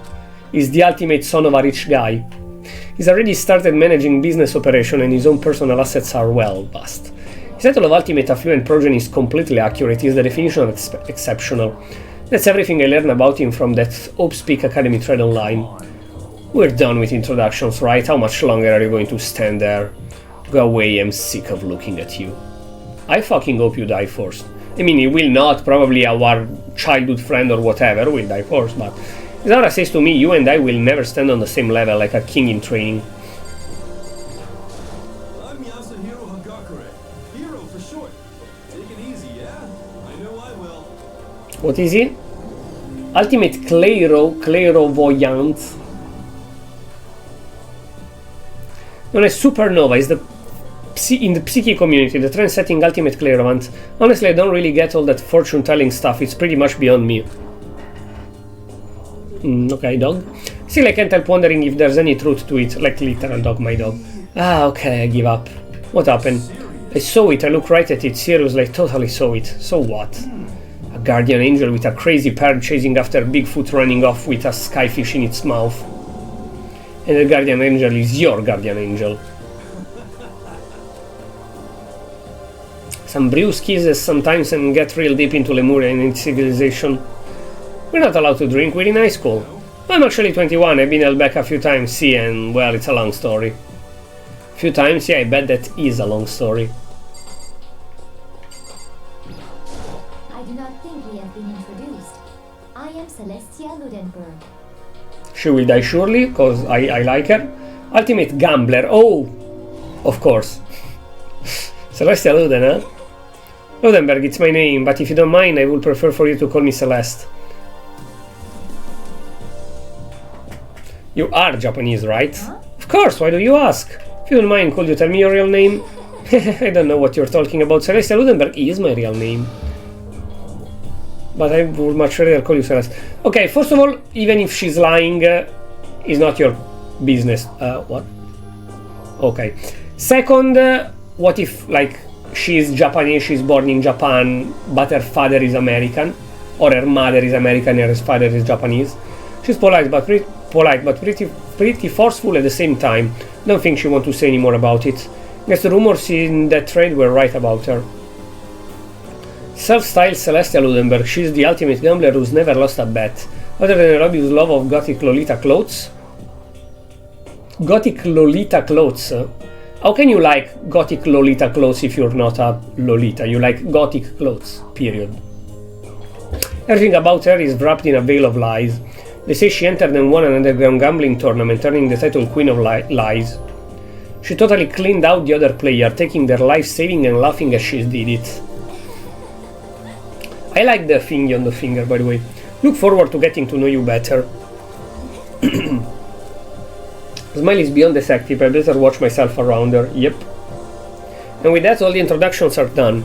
He's the ultimate son of a rich guy. He's already started managing business operation and his own personal assets are well vast. His title of Ultimate Affluent Progeny is completely accurate. He's the definition of exceptional. That's everything I learned about him from that Hopespeak Academy thread online. We're done with introductions, right? How much longer are you going to stand there? Go away, I'm sick of looking at you. I fucking hope you die first. I mean, he will not, probably our childhood friend or whatever will die first, but Zara says to me, you and I will never stand on the same level like a king in training. I'm Yasuhiro Hagakure. Hero for short. Take it easy, yeah? I know I will. What is he? Ultimate Clairvoyant. Known as Supernova, is in the Psyche community, the trend-setting ultimate clairvoyant. Honestly, I don't really get all that fortune-telling stuff, it's pretty much beyond me. Okay, dog. Still, I can't help wondering if there's any truth to it, like literal dog, my dog. Ah, okay, I give up. What happened? I saw it, I looked right at it, seriously, I totally saw it. So what? A guardian angel with a crazy parrot chasing after Bigfoot running off with a skyfish in its mouth. And the guardian angel is your guardian angel. Some brewskis sometimes and get real deep into Lemuria and its civilization. We're not allowed to drink, we're in high school. I'm actually 21, I've been held back a few times, see, and well, it's a long story. Few times, yeah, I bet that is a long story. I do not think we have been introduced. I am Celestia Ludenberg. She will die surely, cause I like her. Ultimate Gambler, oh! Of course. Celestia Luden, huh? Ludenberg, it's my name, but if you don't mind, I would prefer for you to call me Celeste. You are Japanese, right? Huh? Of course, why do you ask? If you don't mind, could you tell me your real name? I don't know what you're talking about. Celestia Ludenberg is my real name. But I would much rather call you Celeste. Okay, first of all, even if she's lying, it's not your business. What? Okay. Second, what if, like, she's Japanese, she's born in Japan, but her father is American? Or her mother is American and her father is Japanese? She's polite, but pretty forceful at the same time. Don't think she wants to say any more about it. Guess the rumors in that trade were right about her. Self-styled Celestia Ludenberg, she's the ultimate gambler who's never lost a bet. Other than her obvious love of gothic Lolita clothes. Gothic Lolita clothes? How can you like gothic Lolita clothes if you're not a Lolita? You like gothic clothes, period. Everything about her is wrapped in a veil of lies. They say she entered and won an underground gambling tournament, earning the title Queen of Lies. She totally cleaned out the other player, taking their life saving and laughing as she did it. I like the thingy on the finger, by the way. Look forward to getting to know you better. Smile is beyond deceptive, I better watch myself around her. Yep. And with that, all the introductions are done.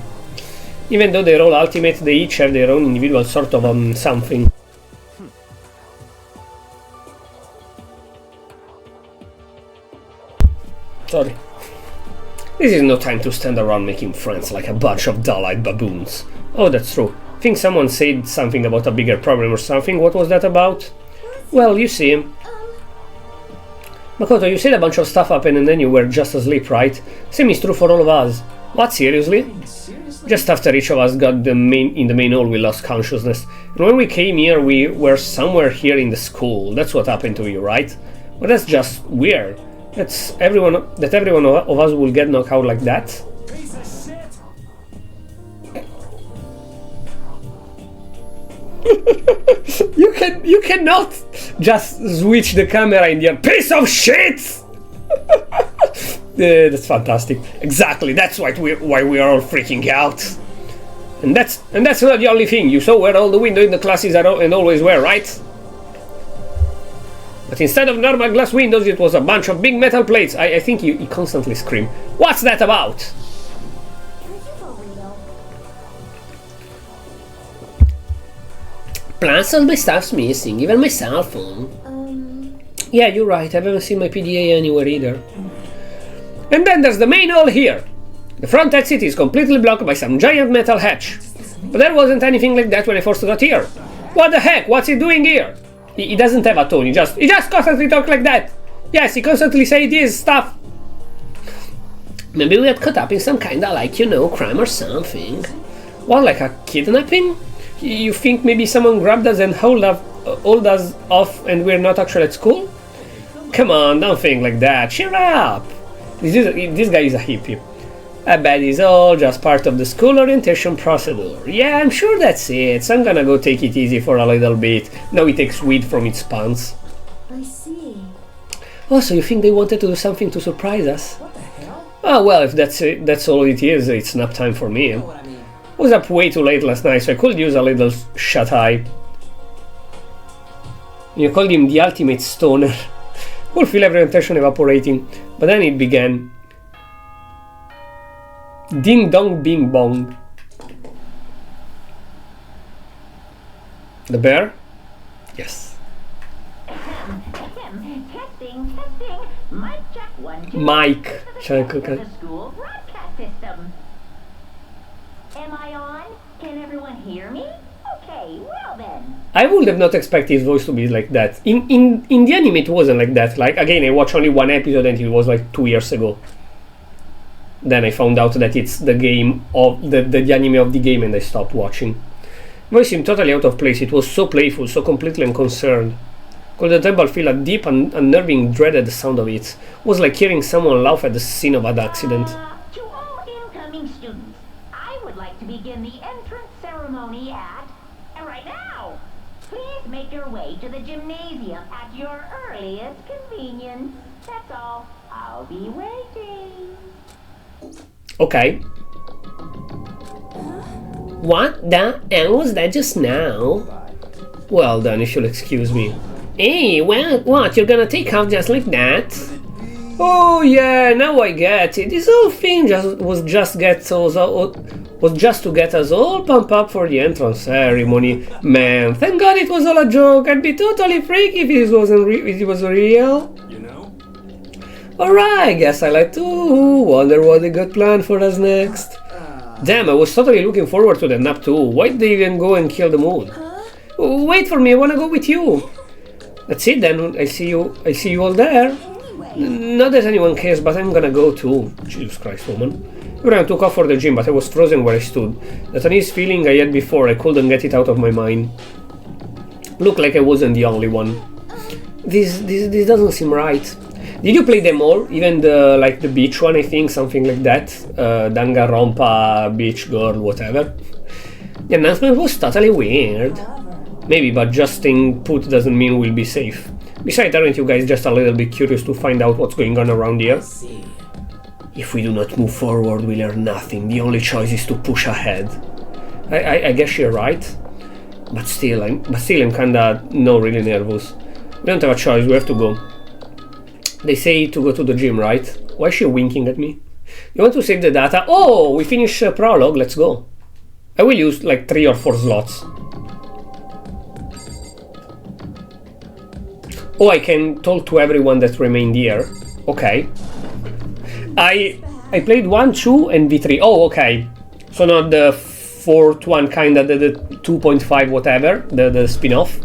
Even though they're all ultimate, they each have their own individual sort of something. Sorry. This is no time to stand around making friends like a bunch of dull-eyed baboons. Oh, that's true. Think someone said something about a bigger problem or something. What was that about? Well, you see... Makoto, you said a bunch of stuff happened and then you were just asleep, right? Same is true for all of us. What, seriously? Just after each of us got in the main hall, we lost consciousness. And when we came here, we were somewhere here in the school. That's what happened to you, right? But that's just weird. That every one of us will get knocked out like that. Piece of shit! You cannot just switch the camera in the piece of shit. That's fantastic. Exactly. That's why we are all freaking out. And that's not the only thing. You saw where all the windows in the classes are and always were, right? But instead of normal glass windows, it was a bunch of big metal plates. I think you constantly scream. What's that about? Plus, all my stuff's missing, even my cell phone. Yeah, you're right. I haven't seen my PDA anywhere either. And then there's the main hall here. The front exit is completely blocked by some giant metal hatch. But there wasn't anything like that when I first got here. What the heck? What's he doing here? He doesn't have a tone. He just constantly talks like that. Yes, he constantly says this stuff. Maybe we got caught up in some kind of, like, you know, crime or something. What, like a kidnapping? You think maybe someone grabbed us and hauled us off and we're not actually at school? Come on, don't think like that. Cheer up. This guy is a hippie. I bet it's all just part of the school orientation procedure. Yeah, I'm sure that's it. So I'm gonna go take it easy for a little bit. Now he takes weed from its pants. I see. Oh, so you think they wanted to do something to surprise us? What the hell? Oh, well, if that's all it is, it's nap time for me. You know what I mean? I was up way too late last night, so I could use a little shut-eye. You called him the ultimate stoner. Could feel every tension evaporating, but then it began. Ding dong bing bong. The bear? Yes. Testing. Mic check 1, 2. Mike. The school broadcast system. Am I on? Can everyone hear me? Okay, well then. I would have not expected his voice to be like that. In the anime it wasn't like that. Like, again, I watched only one episode and it was like 2 years ago. Then I found out that it's the game of the anime of the game and I stopped watching. Voice seemed totally out of place. It was so playful, so completely unconcerned. Could the temple feel a deep and unnerving dread at the sound of it? It was like hearing someone laugh at the scene of an accident. To all incoming students, I would like to begin the entrance ceremony right now. Please make your way to the gymnasium at your earliest convenience. That's all. I'll be waiting. Okay. What the hell was that just now? Well done, if you'll excuse me. Hey, well, what? You're gonna take off just like that? Oh yeah, now I get it. This whole thing was just to get us all pumped up for the entrance ceremony. Man, thank God it was all a joke. I'd be totally freaky if it was real. You know? Alright, guess I like to wonder what they got planned for us next. Damn, I was totally looking forward to the nap too. Why'd they even go and kill the mood? Wait for me, I wanna go with you. That's it then, I see you all there. Not that anyone cares, but I'm gonna go too. Jesus Christ, woman. Everyone took off for the gym, but I was frozen where I stood. That uneasy feeling I had before, I couldn't get it out of my mind. Looked like I wasn't the only one. This doesn't seem right. Did you play them all? Even the like the beach one, I think, something like that. Danganronpa, beach girl, whatever. The announcement was totally weird. Maybe, but just staying put doesn't mean we'll be safe. Besides, aren't you guys just a little bit curious to find out what's going on around here? If we do not move forward, we learn nothing. The only choice is to push ahead. I guess you're right. But still, I'm kinda really nervous. We don't have a choice, we have to go. They say to go to the gym, right? Why is she winking at me? You want to save the data? Oh, we finished prologue, let's go. I will use like 3 or 4 slots. Oh, I can talk to everyone that remained here. Okay. I played 1, 2 and V3. Oh, okay. So not the 4th one, kinda the 2.5 whatever, the spin-off.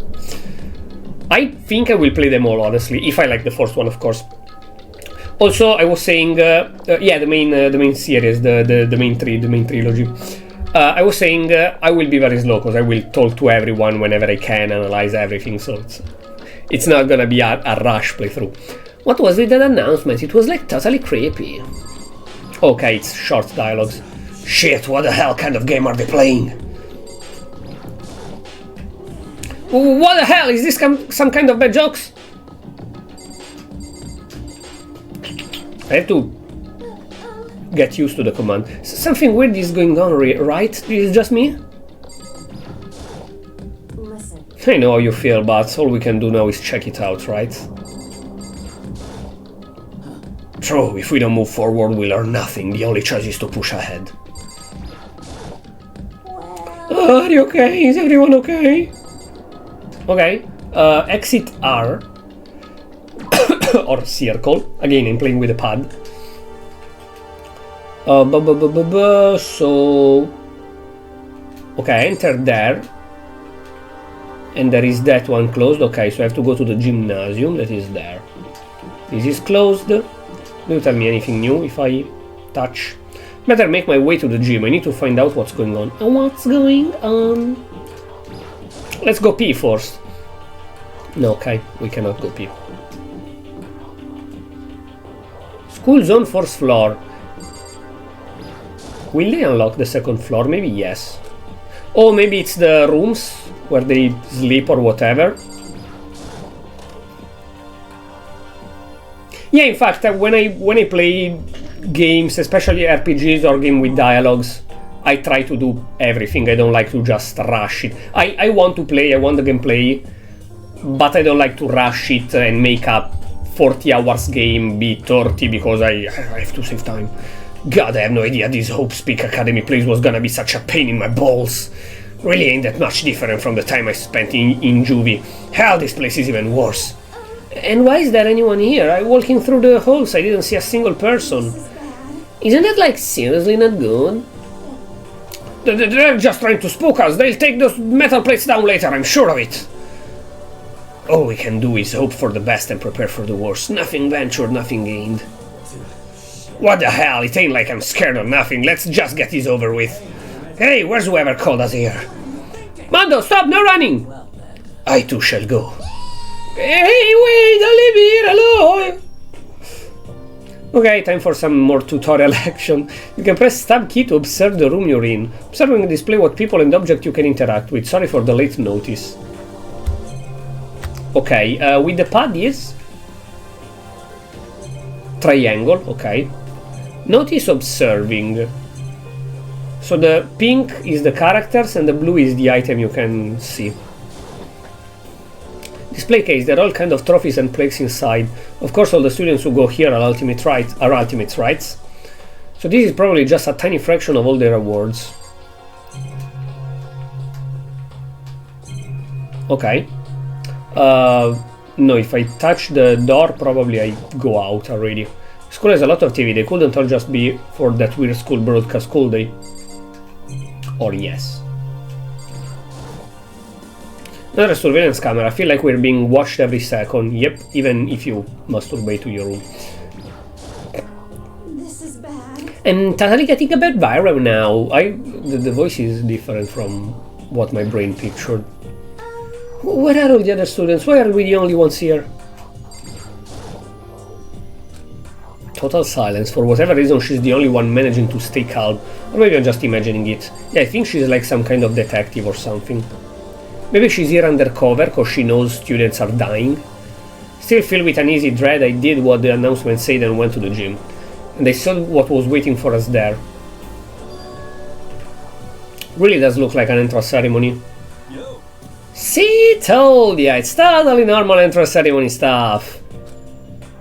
I think I will play them all, honestly, if I like the 4th one, of course. Also, I was saying, yeah, the main series, the main trilogy. I was saying I will be very slow because I will talk to everyone whenever I can, analyze everything, so it's not gonna be a rush playthrough. What was with that announcement? It was like totally creepy. Okay, it's short dialogues. Shit, what the hell kind of game are they playing? What the hell? Is this some kind of bad jokes? I have to get used to the command. Something weird is going on, right? This is just me? Listen. I know how you feel, but all we can do now is check it out, right? True, if we don't move forward, we learn nothing. The only choice is to push ahead. Are you okay? Is everyone okay? Okay, exit R. Or circle. Again, I'm playing with the pad. So... Okay, I entered there. And there is that one closed. Okay, so I have to go to the gymnasium that is there. This is closed. Don't tell me anything new if I touch. Better make my way to the gym. I need to find out what's going on. What's going on? Let's go pee first. No, okay, we cannot go pee. School zone 4th floor. Will they unlock the 2nd floor? Maybe yes. Oh, maybe it's the rooms where they sleep or whatever. Yeah, in fact, when I play games, especially RPGs or game with dialogues, I try to do everything. I don't like to just rush it. I want to play, I want the gameplay, but I don't like to rush it and make a 40 hours game be 30 because I have to save time. God, I have no idea this Hope Speak Academy place was gonna be such a pain in my balls. Really ain't that much different from the time I spent in Juvie. Hell, this place is even worse. And why is there anyone here? I'm walking through the halls, I didn't see a single person. Isn't that like seriously not good? They're just trying to spook us. They'll take those metal plates down later, I'm sure of it. All we can do is hope for the best and prepare for the worst. Nothing ventured, nothing gained. What the hell? It ain't like I'm scared of nothing. Let's just get this over with. Hey, where's whoever called us here? Mando, stop, no running! I too shall go. Hey, wait, don't leave me here alone! Okay, time for some more tutorial action. You can press tab key to observe the room you're in. Observing will display what people and objects you can interact with. Sorry for the late notice. Okay, with the pad is... triangle, okay. Notice observing. So the pink is the characters and the blue is the item you can see. Display case, there are all kinds of trophies and plaques inside. Of course, all the students who go here are ultimates, right? So this is probably just a tiny fraction of all their awards. Okay. No, if I touch the door, probably I go out already. School has a lot of TV. They couldn't all just be for that weird school broadcast, could they? Or yes. Another surveillance camera. I feel like we're being watched every second. Yep, even if you masturbate to your room. This is bad. I'm totally getting a bit viral now. The voice is different from what my brain pictured. Where are all the other students? Why are we the only ones here? Total silence. For whatever reason, she's the only one managing to stay calm. Or maybe I'm just imagining it. Yeah, I think she's like some kind of detective or something. Maybe she's here undercover because she knows students are dying. Still filled with uneasy dread, I did what the announcement said and went to the gym. And I saw what was waiting for us there. Really does look like an entrance ceremony. Yo. See, told ya, it's totally normal entrance ceremony stuff.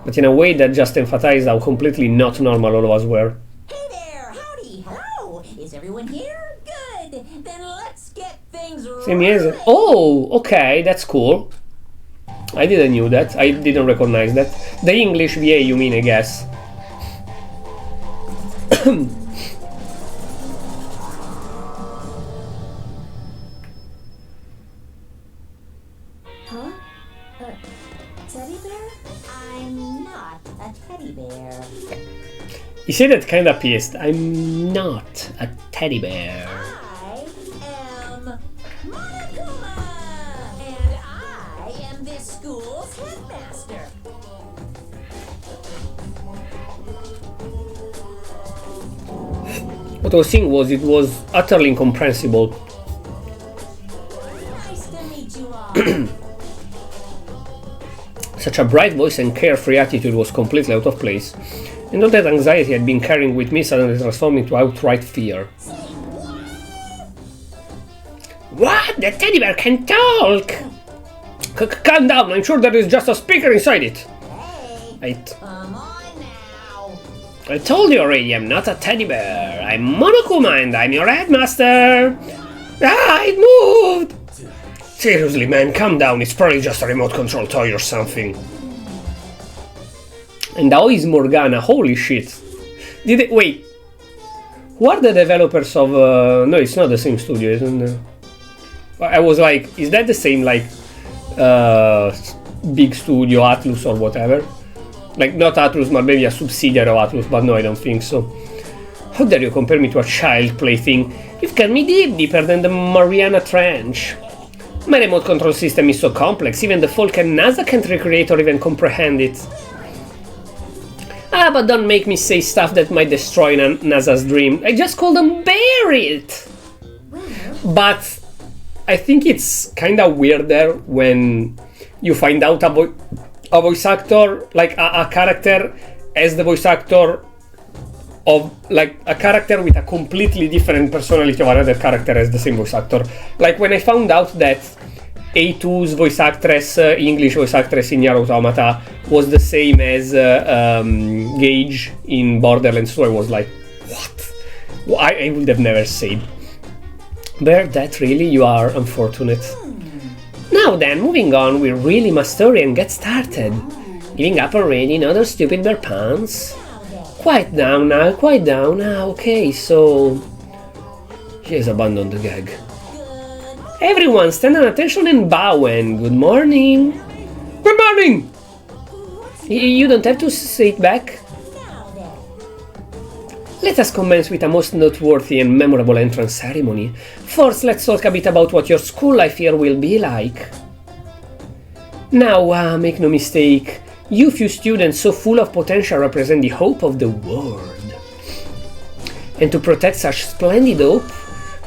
But in a way that just emphasized how completely not normal all of us were. Hey there, howdy, hello. Is everyone here? Good. Then let's get things rolling. Oh, okay, that's cool. I didn't knew that. I didn't recognize that. The English VA, you mean, I guess. Huh? Teddy bear? I'm not a teddy bear. He said that kinda pissed. I'm not a teddy bear. I am Monokuma, and I am this school's headmaster. What I was saying was, it was utterly incomprehensible. Nice to meet you all. Such a bright voice and carefree attitude was completely out of place, and all that anxiety I'd been carrying with me suddenly transformed into outright fear. What? The teddy bear can talk! Calm down, I'm sure there is just a speaker inside it. Hey, come on now. I told you already, I'm not a teddy bear. I'm Monokuma and I'm your headmaster. Ah, it moved! Seriously, man, calm down. It's probably just a remote control toy or something. And how is Morgana? Holy shit. Did it... Wait. Who are the developers of... No, it's not the same studio, isn't it? I was like, is that the same, like... big studio, Atlus or whatever? Like, not Atlus, but maybe a subsidiary of Atlus, but no, I don't think so. How dare you compare me to a child plaything? You've got me deeper than the Mariana Trench. My remote control system is so complex, even the folk and NASA can't recreate or even comprehend it. Ah, but don't make me say stuff that might destroy NASA's dream. I just call them bury it. But I think it's kinda weirder when you find out a voice actor, like a character as the voice actor of, like, a character with a completely different personality of another character as the same voice actor. Like when I found out that A2's voice actress, English voice actress in Nier Automata, was the same as Gage in Borderlands 2, I was like, what? Well, I would have never said. But that really, you are unfortunate. Now then, moving on, we really must hurry and get started. Giving up already, another stupid bear pants? Quiet down now, quiet down now. Okay, so... She has abandoned the gag. Everyone, stand at attention and bow and good morning. Good morning! You don't have to sit back. Let us commence with a most noteworthy and memorable entrance ceremony. First, let's talk a bit about what your school life here will be like. Now, make no mistake, you few students so full of potential represent the hope of the world. And to protect such splendid hope,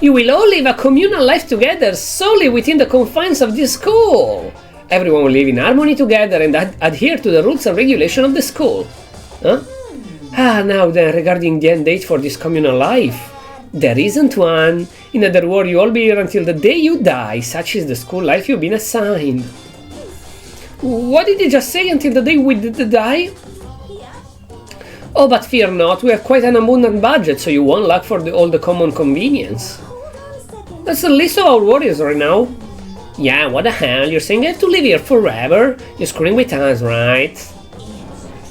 you will all live a communal life together solely within the confines of this school. Everyone will live in harmony together and adhere to the rules and regulations of the school. Huh? Ah, now then, regarding the end date for this communal life, there isn't one. In other words, you all be here until the day you die. Such is the school life you've been assigned. What did you just say, until the day we die? Oh, but fear not, we have quite an abundant budget, so you won't lack for all the common convenience. That's the least of our worries right now. Yeah, what the hell, you're saying I have to live here forever? You're screwing with us, right?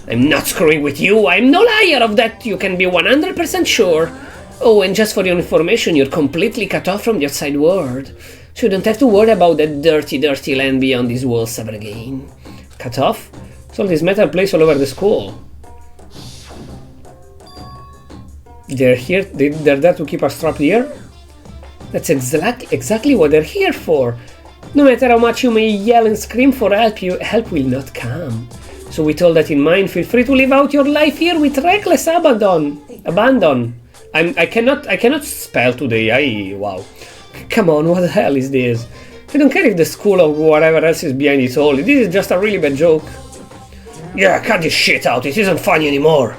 I'm not screwing with you, I'm no liar, of that you can be 100% sure. Oh, and just for your information, you're completely cut off from the outside world. So you don't have to worry about that dirty, dirty land beyond these walls ever again. Cut off? It's all this metal place all over the school. They're here, they're there to keep us trapped here? That's exactly what they're here for. No matter how much you may yell and scream for help, help will not come. So with all that in mind, feel free to live out your life here with reckless abandon. I cannot spell today. Wow. Come on, what the hell is this? I don't care if the school or whatever else is behind it all. This is just a really bad joke. Yeah, cut this shit out. It isn't funny anymore.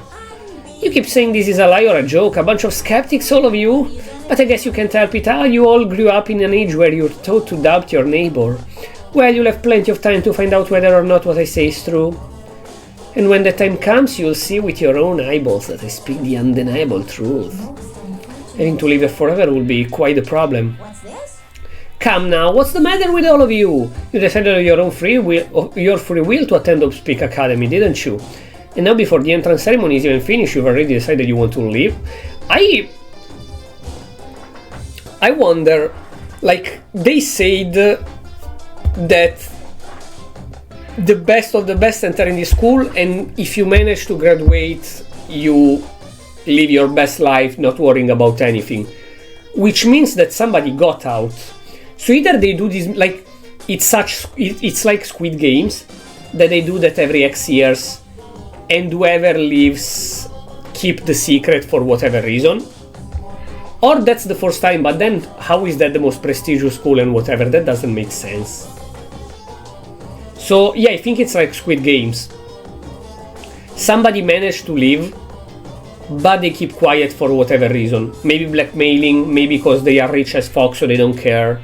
You keep saying this is a lie or a joke. A bunch of skeptics, all of you. But I guess you can't help it. You all grew up in an age where you're taught to doubt your neighbor. Well, you'll have plenty of time to find out whether or not what I say is true. And when the time comes, you'll see with your own eyeballs that I speak the undeniable truth. Having to live here forever will be quite a problem. What's this? Come now, what's the matter with all of you? You decided on your free will to attend Upspeak Academy, didn't you? And now before the entrance ceremony is even finished, you've already decided you want to leave? I wonder, like, they said that the best of the best enter in this school, and if you manage to graduate, you live your best life not worrying about anything. Which means that somebody got out. So either they do this, like, it's like Squid Games, that they do that every X years, and whoever leaves keep the secret for whatever reason. Or that's the first time, but then how is that the most prestigious school and whatever? That doesn't make sense. So yeah, I think it's like Squid Games. Somebody managed to leave, but they keep quiet for whatever reason. Maybe blackmailing, maybe because they are rich as fuck so they don't care.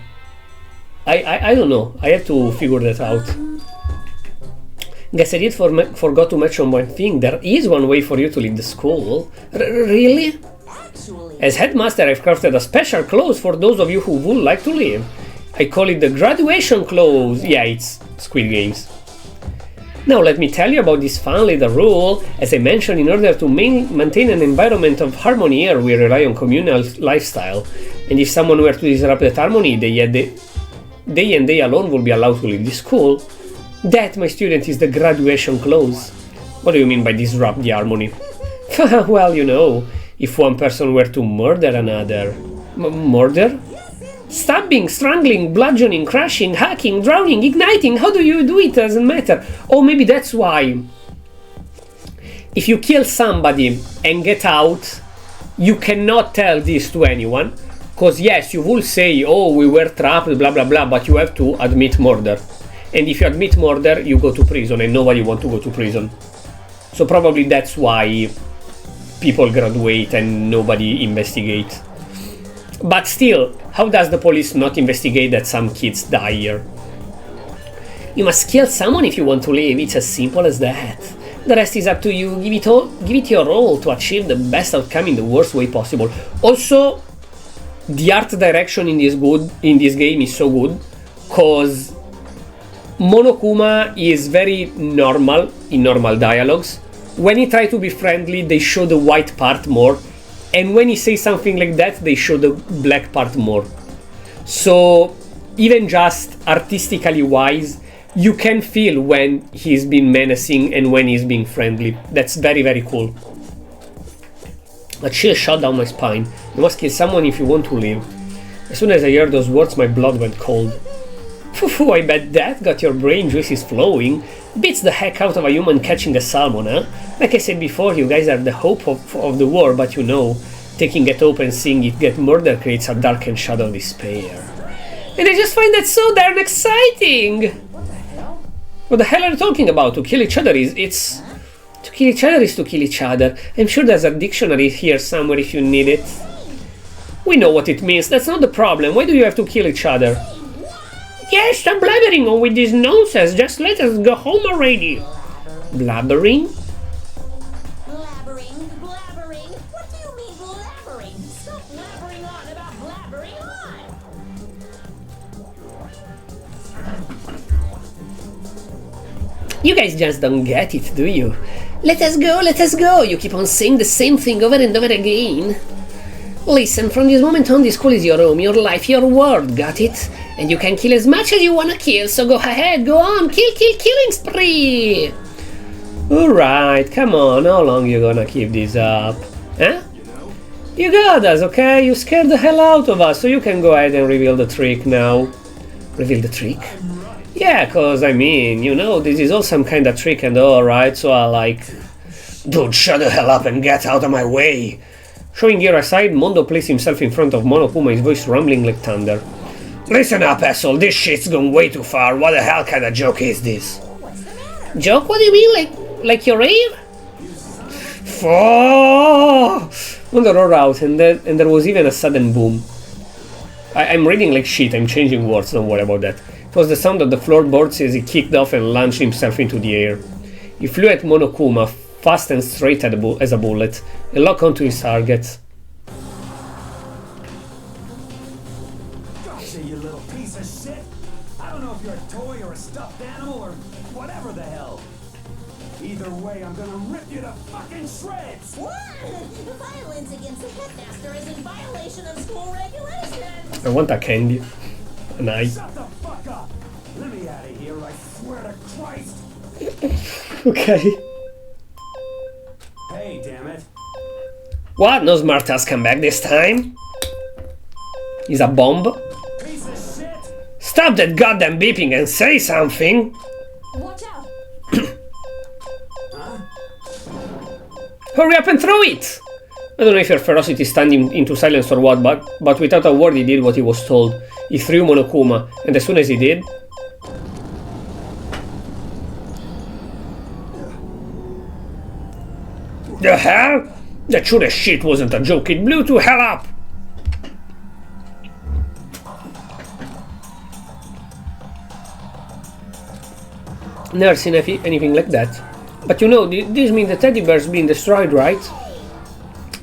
I don't know. I have to figure that out. Guess I did forgot to mention one thing. There is one way for you to leave the school. Really? Actually, As headmaster, I've crafted a special clause for those of you who would like to leave. I call it the graduation clause. Yeah, it's Squid Games. Now let me tell you about this fun little rule. As I mentioned, in order to maintain an environment of harmony here, we rely on communal lifestyle. And if someone were to disrupt that harmony, they and they alone will be allowed to leave the school. That, my student, is the graduation clause. What do you mean by disrupt the harmony? Well, you know, if one person were to murder another... murder? Stabbing, strangling, bludgeoning, crashing, hacking, drowning, igniting, how do you do it? Doesn't matter. Or maybe that's why. If you kill somebody and get out, you cannot tell this to anyone. Because yes, you will say, oh, we were trapped, blah blah blah, but you have to admit murder. And if you admit murder, you go to prison, and nobody wants to go to prison. So probably that's why people graduate and nobody investigates. But still, how does the police not investigate that some kids die here? You must kill someone if you want to live, it's as simple as that. The rest is up to you, give it your all to achieve the best outcome in the worst way possible. Also, the art direction in this game is so good, cause Monokuma is very normal in normal dialogues. When he tries to be friendly, they show the white part more, and when he says something like that, they show the black part more. So even just artistically wise, you can feel when he's being menacing and when he's being friendly. That's very, very cool. A chill shot down my spine. You must kill someone if you want to live. As soon as I heard those words, my blood went cold. Phew, I bet that got your brain juices flowing. Beats the heck out of a human catching a salmon, huh? Like I said before, you guys are the hope of the war, but you know, taking it up and seeing it get murdered creates a dark and shadow despair. And I just find that so darn exciting! What the hell are you talking about? To kill each other is... To kill each other is to kill each other. I'm sure there's a dictionary here somewhere if you need it. We know what it means, that's not the problem. Why do you have to kill each other? Yes, stop blabbering on with this nonsense. Just let us go home already. Blabbering? blabbering. What do you mean blabbering? Stop blabbering on about blabbering on. You guys just don't get it, do you? Let us go. You keep on saying the same thing over and over again. Listen, from this moment on, this school is your home, your life, your world, got it? And you can kill as much as you wanna kill, so go ahead, go on, killing spree! Alright, come on, how long you gonna keep this up? Huh? You got us, okay? You scared the hell out of us, so you can go ahead and reveal the trick now. Reveal the trick? Yeah, cause I mean, you know, this is all some kind of trick and all, right? So I like... Dude, shut the hell up and get out of my way! Showing gear aside, Mondo placed himself in front of Monokuma, his voice rumbling like thunder. Listen up, asshole, this shit's gone way too far. What the hell kind of joke is this? Joke? What do you mean? Like your ear? Mondo roared out, and there was even a sudden boom. I'm reading like shit, I'm changing words, don't worry about that. It was the sound of the floorboards as he kicked off and launched himself into the air. He flew at Monokuma, fast and straight as a bullet, and locked onto his target. Gotcha, you little piece of shit! I don't know if you're a toy or a stuffed animal or whatever the hell. Either way, I'm gonna rip you to fucking shreds! What? Violence against the headmaster is in violation of school regulations! I want a candy. An eye. Shut the fuck up! Let me out of here, I swear to Christ! Okay. Hey, damn it. What? No smart ass come back this time? He's a bomb? Piece of shit! Stop that goddamn beeping and say something! Watch out! Hurry up and throw it! I don't know if your ferocity stunned him into silence or what, but without a word he did what he was told. He threw Monokuma, and as soon as he did... The hell? That sure as shit wasn't a joke, it blew to hell up! Never seen anything like that. But you know, this means the teddy bear's being destroyed, right?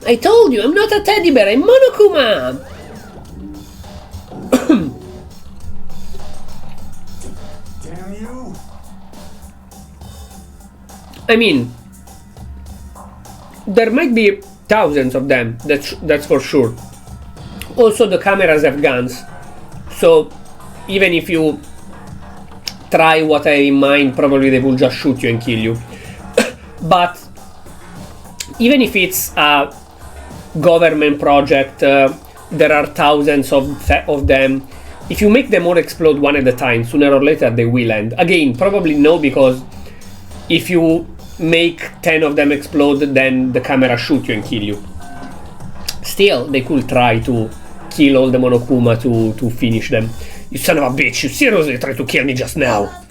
I told you, I'm not a teddy bear, I'm Monokuma! Damn you! I mean, there might be thousands of them, that's for sure. Also, the cameras have guns, so even if you try what I have in mind, probably they will just shoot you and kill you. But even if it's a government project, there are thousands of them. If you make them all explode one at a time, sooner or later they will end. Again, probably no, because if you make 10 of them explode, then the camera shoot you and kill you. Still, they could try to kill all the Monokuma to finish them. You son of a bitch, you seriously tried to kill me just now?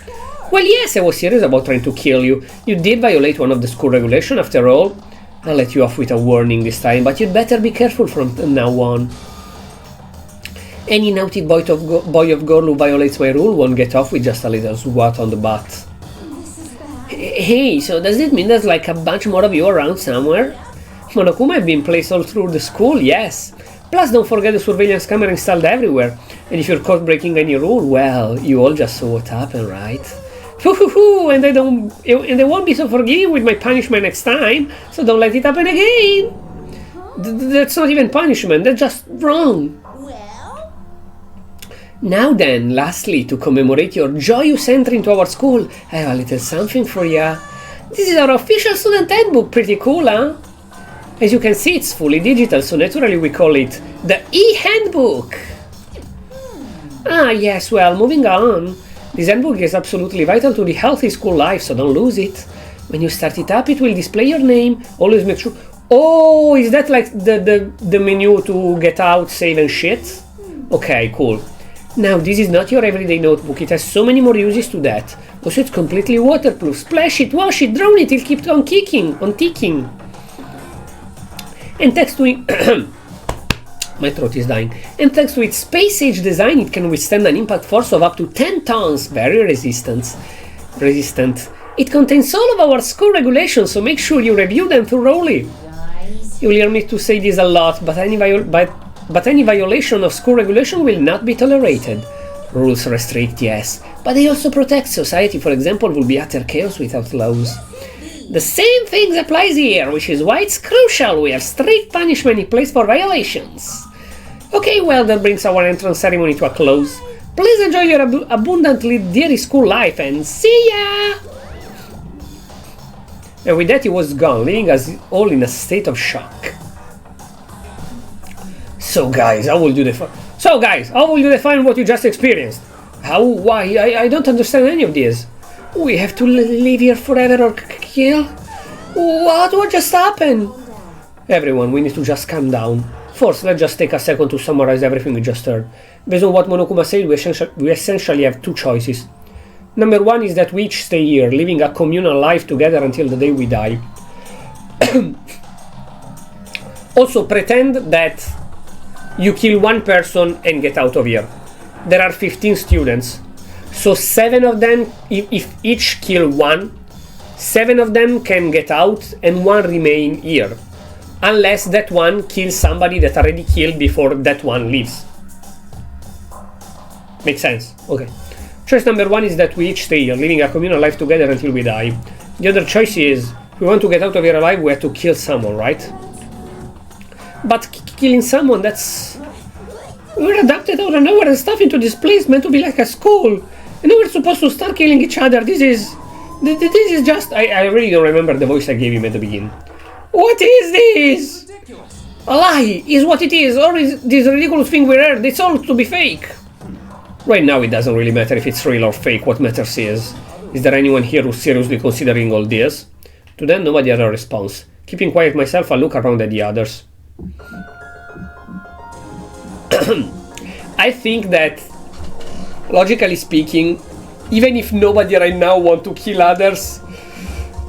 Well, yes, I was serious about trying to kill you. You did violate one of the school regulations after all. I'll let you off with a warning this time, but you'd better be careful from now on. Any naughty boy or girl who violates my rule won't get off with just a little swat on the butt. This is bad. Hey, so does it mean there's like a bunch more of you around somewhere? Monokuma have been placed all through the school, yes. Plus, don't forget the surveillance camera installed everywhere. And if you're caught breaking any rule, well, you all just saw what happened, right? And they won't be so forgiving with my punishment next time, so don't let it happen again. That's not even punishment, that's just wrong. Well? Now then, lastly, to commemorate your joyous entry into our school, I have a little something for ya. This is our official student handbook, pretty cool, huh? As you can see, it's fully digital, so naturally we call it the e-handbook. Ah, yes, well, moving on. This handbook is absolutely vital to the healthy school life, so don't lose it. When you start it up, it will display your name. Always make sure... Oh, is that like the menu to get out, save and shit? Okay, cool. Now, this is not your everyday notebook. It has so many more uses to that. Also, it's completely waterproof. Splash it, wash it, drown it, it'll keep on ticking. And thanks to it... My throat is dying. And thanks to its space-age design, it can withstand an impact force of up to 10 tons. Very resistant. It contains all of our school regulations, so make sure you review them thoroughly. You'll hear me to say this a lot, but any violation of school regulation will not be tolerated. Rules restrict, yes, but they also protect society. For example, will be utter chaos without laws. The same thing applies here, which is why it's crucial we have strict punishment in place for violations. Okay, well, that brings our entrance ceremony to a close. Please enjoy your abundantly dear school life, and see ya! And with that he was gone, leaving us all in a state of shock. So guys, how will you define what you just experienced? How? Why? I don't understand any of this. We have to live here forever or kill? What just happened? Everyone, we need to just calm down. First, let's just take a second to summarize everything we just heard. Based on what Monokuma said, we essentially have two choices. Number one is that we each stay here, living a communal life together until the day we die. Also, pretend that you kill one person and get out of here. There are 15 students. So 7 of them, if each kill one, 7 of them can get out and 1 remain here. Unless that one kills somebody that already killed before that one leaves. Makes sense? Okay. Choice number 1 is that we each stay here, living a communal life together until we die. The other choice is, if we want to get out of here alive, we have to kill someone, right? But killing someone, that's... We're adopted out of nowhere and stuff into this place meant to be like a school. And now we're supposed to start killing each other. This is just... I really don't remember the voice I gave him at the beginning. What is this? Ridiculous. A lie is what it is, or is this ridiculous thing we heard, it's all to be fake. Right now it doesn't really matter if it's real or fake, what matters is there anyone here who's seriously considering all this? To them, nobody had a response. Keeping quiet myself, I look around at the others. I think that, logically speaking, even if nobody right now wants to kill others,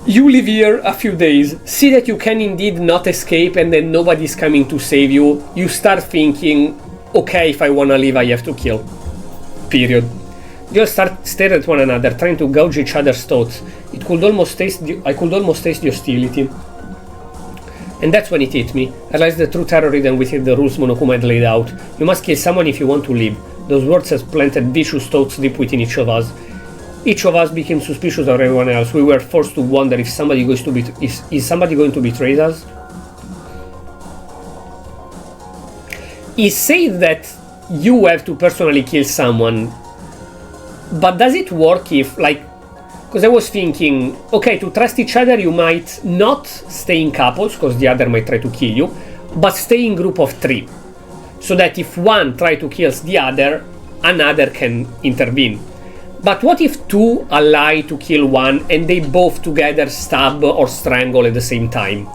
you live here a few days, see that you can indeed not escape and then nobody's coming to save you, you start thinking, okay, if I wanna live I have to kill. Period. You start staring at one another, trying to gouge each other's thoughts. I could almost taste the hostility. And that's when it hit me. I realized the true terror hidden within the rules Monokuma had laid out. You must kill someone if you want to live. Those words had planted vicious thoughts deep within each of us. Each of us became suspicious of everyone else. We were forced to wonder if somebody is somebody going to betray us? He said that you have to personally kill someone, but does it work if, like, because I was thinking, okay, to trust each other you might not stay in couples, because the other might try to kill you, but stay in group of 3, so that if one try to kill the other, another can intervene. But what if 2 ally to kill one and they both together stab or strangle at the same time?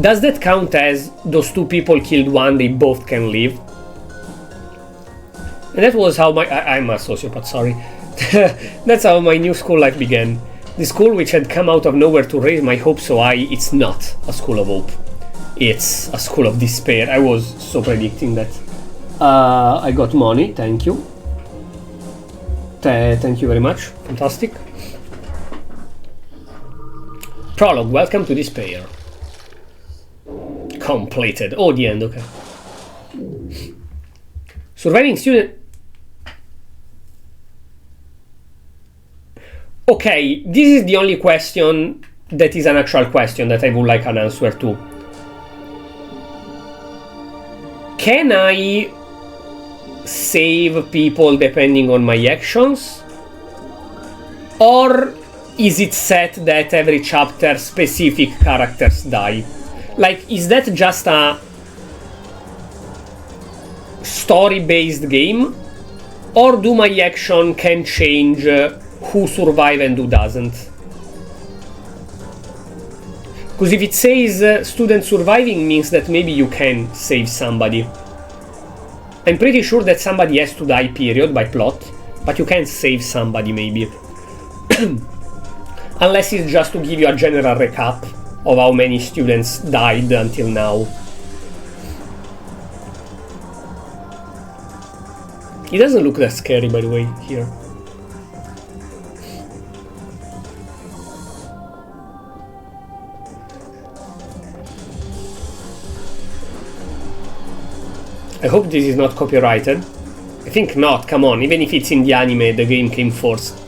Does that count as those 2 people killed one, they both can live? And that was how I'm a sociopath, sorry. That's how my new school life began. The school which had come out of nowhere to raise my hopes so high, it's not a school of hope. It's a school of despair. I was so predicting that. I got money, thank you. Thank you very much, fantastic. Prologue, welcome to despair. Completed. Oh, the end, okay. Surviving student... Okay, this is the only question that is an actual question that I would like an answer to. Can I save people depending on my actions? Or is it set that every chapter specific characters die? Like, is that just a story-based game? Or do my action can change who survive and who doesn't? Because if it says student surviving means that maybe you can save somebody. I'm pretty sure that somebody has to die, period, by plot, but you can save somebody maybe. Unless it's just to give you a general recap of how many students died until now. It doesn't look that scary, by the way, here. I hope this is not copyrighted. I think not, come on, even if it's in the anime, the game came first.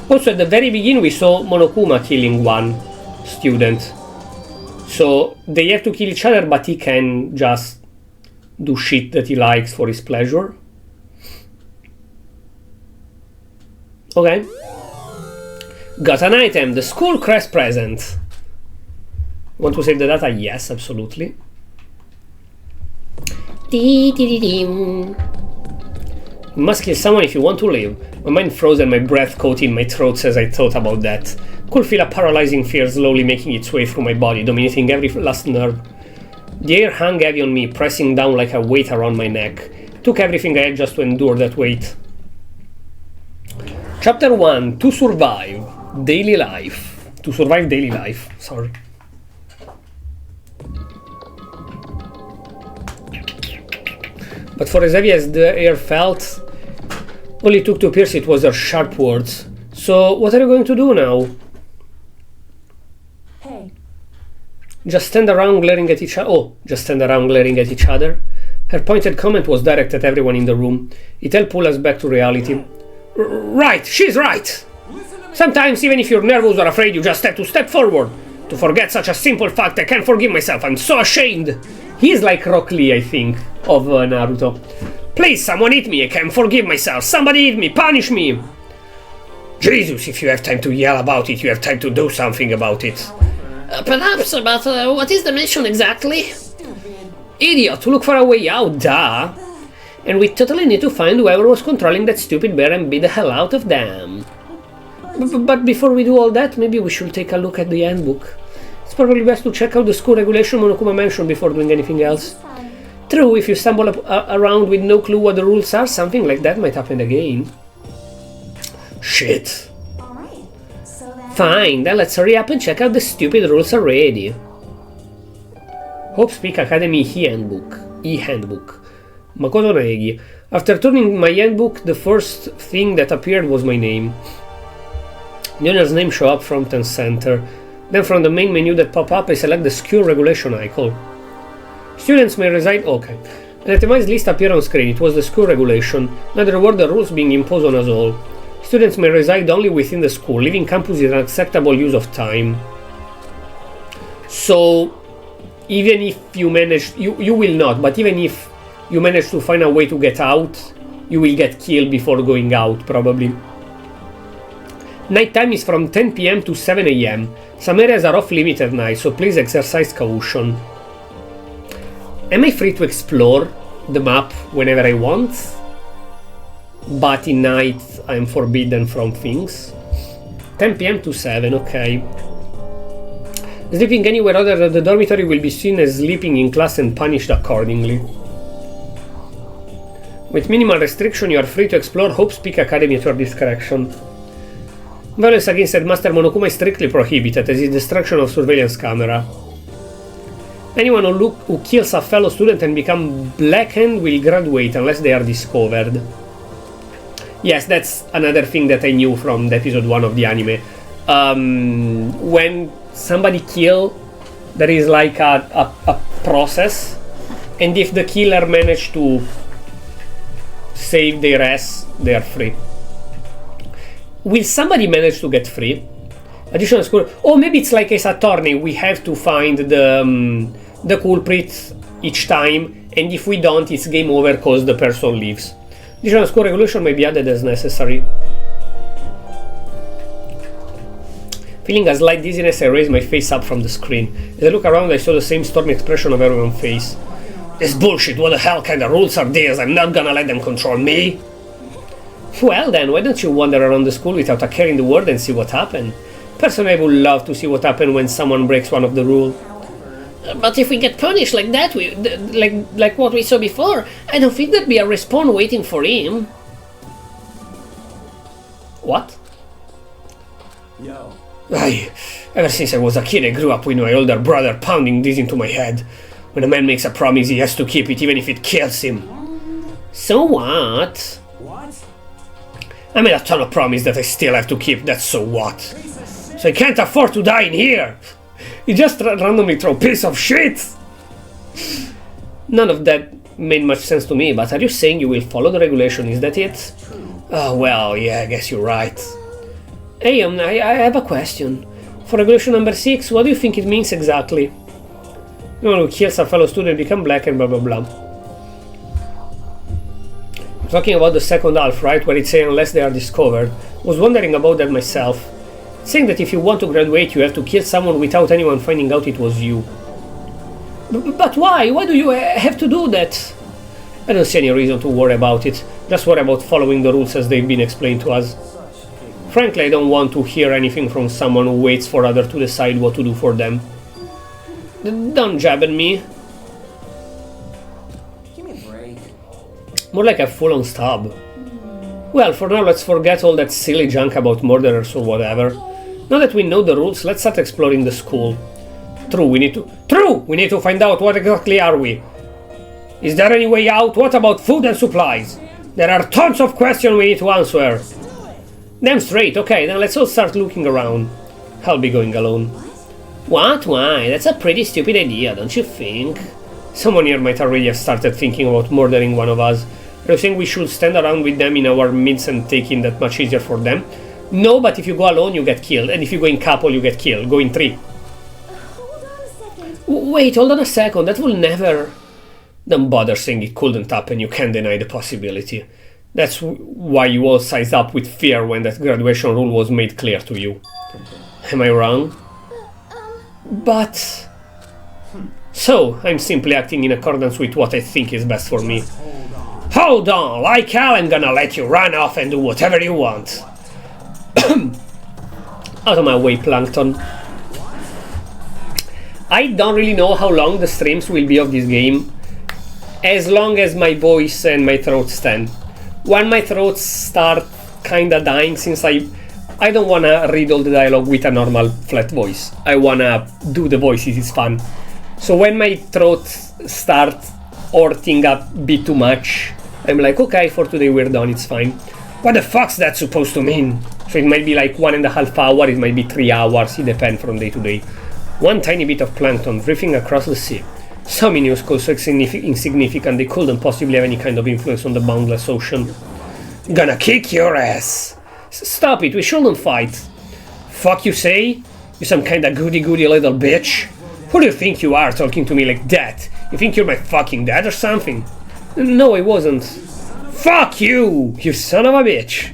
Also, at the very beginning we saw Monokuma killing one student. So they have to kill each other, but he can just do shit that he likes for his pleasure. Okay. Got an item, the school crest present. Want to save the data? Yes, absolutely. You must kill someone if you want to live. My mind froze and my breath caught in my throat as I thought about that. Could feel a paralyzing fear slowly making its way through my body, dominating every last nerve. The air hung heavy on me, pressing down like a weight around my neck. It took everything I had just to endure that weight. Chapter 1. To survive. Daily life. To survive daily life. Sorry. But for as heavy as the air felt, all it took to pierce it was her sharp words. So, what are you going to do now? Hey. Just stand around glaring at each other. Oh, just stand around glaring at each other. Her pointed comment was directed at everyone in the room. It helped pull us back to reality. Right, she's right. Sometimes, even if you're nervous or afraid, you just have to step forward. To forget such a simple fact, I can't forgive myself. I'm so ashamed. He's like Rock Lee, I think, of Naruto. Please, someone hit me. I can't forgive myself. Somebody hit me. Punish me. Jesus, if you have time to yell about it, you have time to do something about it. Perhaps, but what is the mission exactly? Idiot, to look for a way out, duh. And we totally need to find whoever was controlling that stupid bear and beat the hell out of them. But before we do all that, maybe we should take a look at the handbook. It's probably best to check out the school regulation Monokuma mentioned before doing anything else. True, if you stumble around with no clue what the rules are, something like that might happen again. Shit. Alright, so then... Fine, then let's hurry up and check out the stupid rules already. Hope Speak Academy e-handbook. Makoto Naegi. After turning my handbook, the first thing that appeared was my name. The owner's name showed up front and center. Then from the main menu that pop up, I select the school regulation icon. Students may reside... Okay. An itemized list appeared on screen. It was the school regulation. Now there were the rules being imposed on us all. Students may reside only within the school, leaving campus is an acceptable use of time. So, even if you manage... You will not, but even if you manage to find a way to get out, you will get killed before going out, probably. Nighttime is from 10 PM to 7 AM. Some areas are off limit at night, so please exercise caution. Am I free to explore the map whenever I want? But in night I am forbidden from things. 10 PM to 7, okay. Sleeping anywhere other than the dormitory will be seen as sleeping in class and punished accordingly. With minimal restriction, you are free to explore Hope Speak Academy at your discretion. Violence against Headmaster Monokuma is strictly prohibited, as is destruction of surveillance camera. Anyone who kills a fellow student and becomes blackened will graduate unless they are discovered. Yes, that's another thing that I knew from the episode 1 of the anime. When somebody kills, there is like a process, and if the killer managed to save their ass, they are free. Will somebody manage to get free? Additional score. Oh, maybe it's like a Saturn. We have to find the culprit each time, and if we don't, it's game over because the person leaves. Additional score regulation may be added as necessary. Feeling a slight dizziness, I raised my face up from the screen. As I look around, I saw the same stormy expression of everyone's face. This bullshit, what the hell kind of rules are these? I'm not gonna let them control me. Well then, why don't you wander around the school without a care in the world and see what happens? Personally, I would love to see what happens when someone breaks one of the rules. But if we get punished like that, like what we saw before, I don't think there'd be a respawn waiting for him. What? Yo. Ever since I was a kid, I grew up with my older brother pounding this into my head. When a man makes a promise, he has to keep it, even if it kills him. So what? What? I made a ton of promises that I still have to keep, that's so what? So I can't afford to die in here! You just randomly throw piece of shit! None of that made much sense to me, but are you saying you will follow the regulation, is that it? Oh, well, yeah, I guess you're right. Hey, I have a question. For regulation number 6, what do you think it means exactly? No one who kills a fellow student become black and blah blah blah. Talking about the second half, right, where it's saying unless they are discovered. Was wondering about that myself. Saying that if you want to graduate you have to kill someone without anyone finding out it was you. But why? Why do you have to do that? I don't see any reason to worry about it. Just worry about following the rules as they've been explained to us. Frankly, I don't want to hear anything from someone who waits for others to decide what to do for them. Don't jab at me. Give me a break. More like a full-on stab. Well, for now let's forget all that silly junk about murderers or whatever. Now that we know the rules, let's start exploring the school. True, we need to find out what exactly are we. Is there any way out? What about food and supplies? There are tons of questions we need to answer. Damn straight, okay, then let's all start looking around. I'll be going alone. What? Why? That's a pretty stupid idea, don't you think? Someone here might already have started thinking about murdering one of us. Are you saying we should stand around with them in our midst and take it that much easier for them? No, but if you go alone you get killed, and if you go in couple you get killed. Go in 3. Hold on a second. Wait, hold on a second, that will never... Don't bother saying it couldn't happen, you can't deny the possibility. That's why you all sized up with fear when that graduation rule was made clear to you. Am I wrong? But... So, I'm simply acting in accordance with what I think is best for me. Hold on, like hell I'm gonna let you run off and do whatever you want. Out of my way, Plankton. I don't really know how long the streams will be of this game. As long as my voice and my throat stand. When my throats start kinda dying, since I don't wanna read all the dialogue with a normal flat voice. I wanna do the voices, it's fun. So when my throat starts hurting a bit too much, I'm like, okay, for today we're done, it's fine. What the fuck's that supposed to mean? So it might be like 1.5 hours, it might be 3 hours, it depends from day to day. One tiny bit of plankton drifting across the sea. So minuscule, so insignificant, they couldn't possibly have any kind of influence on the boundless ocean. Gonna kick your ass! Stop it, we shouldn't fight. Fuck you say? You some kinda goody-goody little bitch? Who do you think you are talking to me like that? You think you're my fucking dad or something? No, I wasn't. Fuck you, you son of a bitch!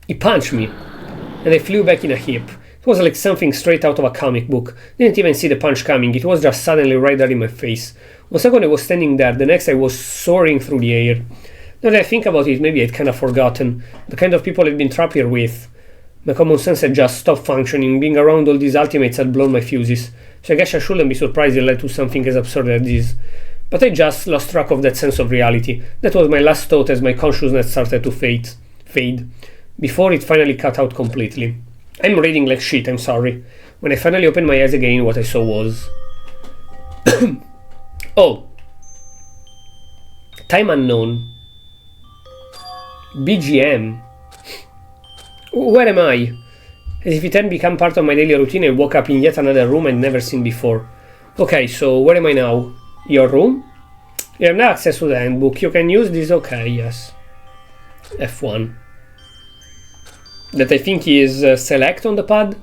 He punched me, and I flew back in a heap. It was like something straight out of a comic book. Didn't even see the punch coming, it was just suddenly right there in my face. 1 second I was standing there, the next I was soaring through the air. Now that I think about it, maybe I'd kind of forgotten the kind of people I'd been trapped here with. My common sense had just stopped functioning, being around all these ultimates had blown my fuses. So I guess I shouldn't be surprised it led to something as absurd as this. But I just lost track of that sense of reality. That was my last thought as my consciousness started to fade. Before it finally cut out completely. I'm reading like shit, I'm sorry. When I finally opened my eyes again, what I saw was... Oh. Time unknown. BGM. Where am I? As if it had become part of my daily routine, I woke up in yet another room I'd never seen before. Okay, so where am I now? Your room? You have no access to the handbook. You can use this, okay, yes. F1. That I think is select on the pad.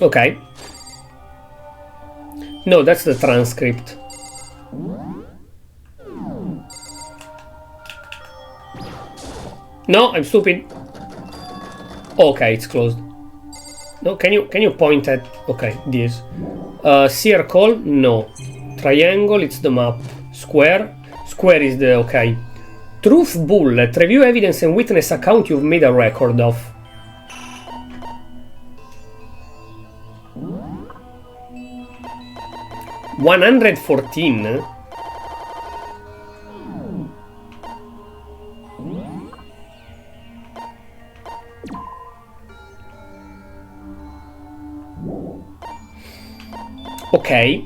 Okay. No, that's the transcript. No, I'm stupid. Okay, it's closed. No, can you point at... Okay, this. Circle? No. Triangle, it's the map. Square? Square is the... okay. Truth bullet. Review evidence and witness account you've made a record of. $114. Okay.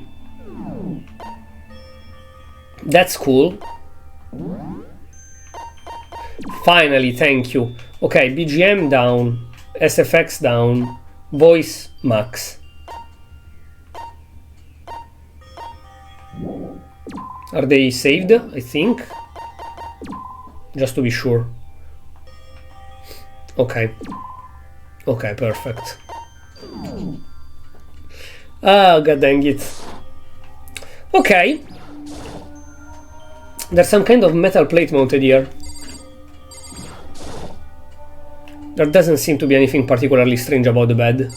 That's cool. Finally, thank you. Okay, BGM down, SFX down, voice max. Are they saved? I think. Just to be sure. Okay. Okay, perfect. Oh, god dang it. Okay. There's some kind of metal plate mounted here. There doesn't seem to be anything particularly strange about the bed.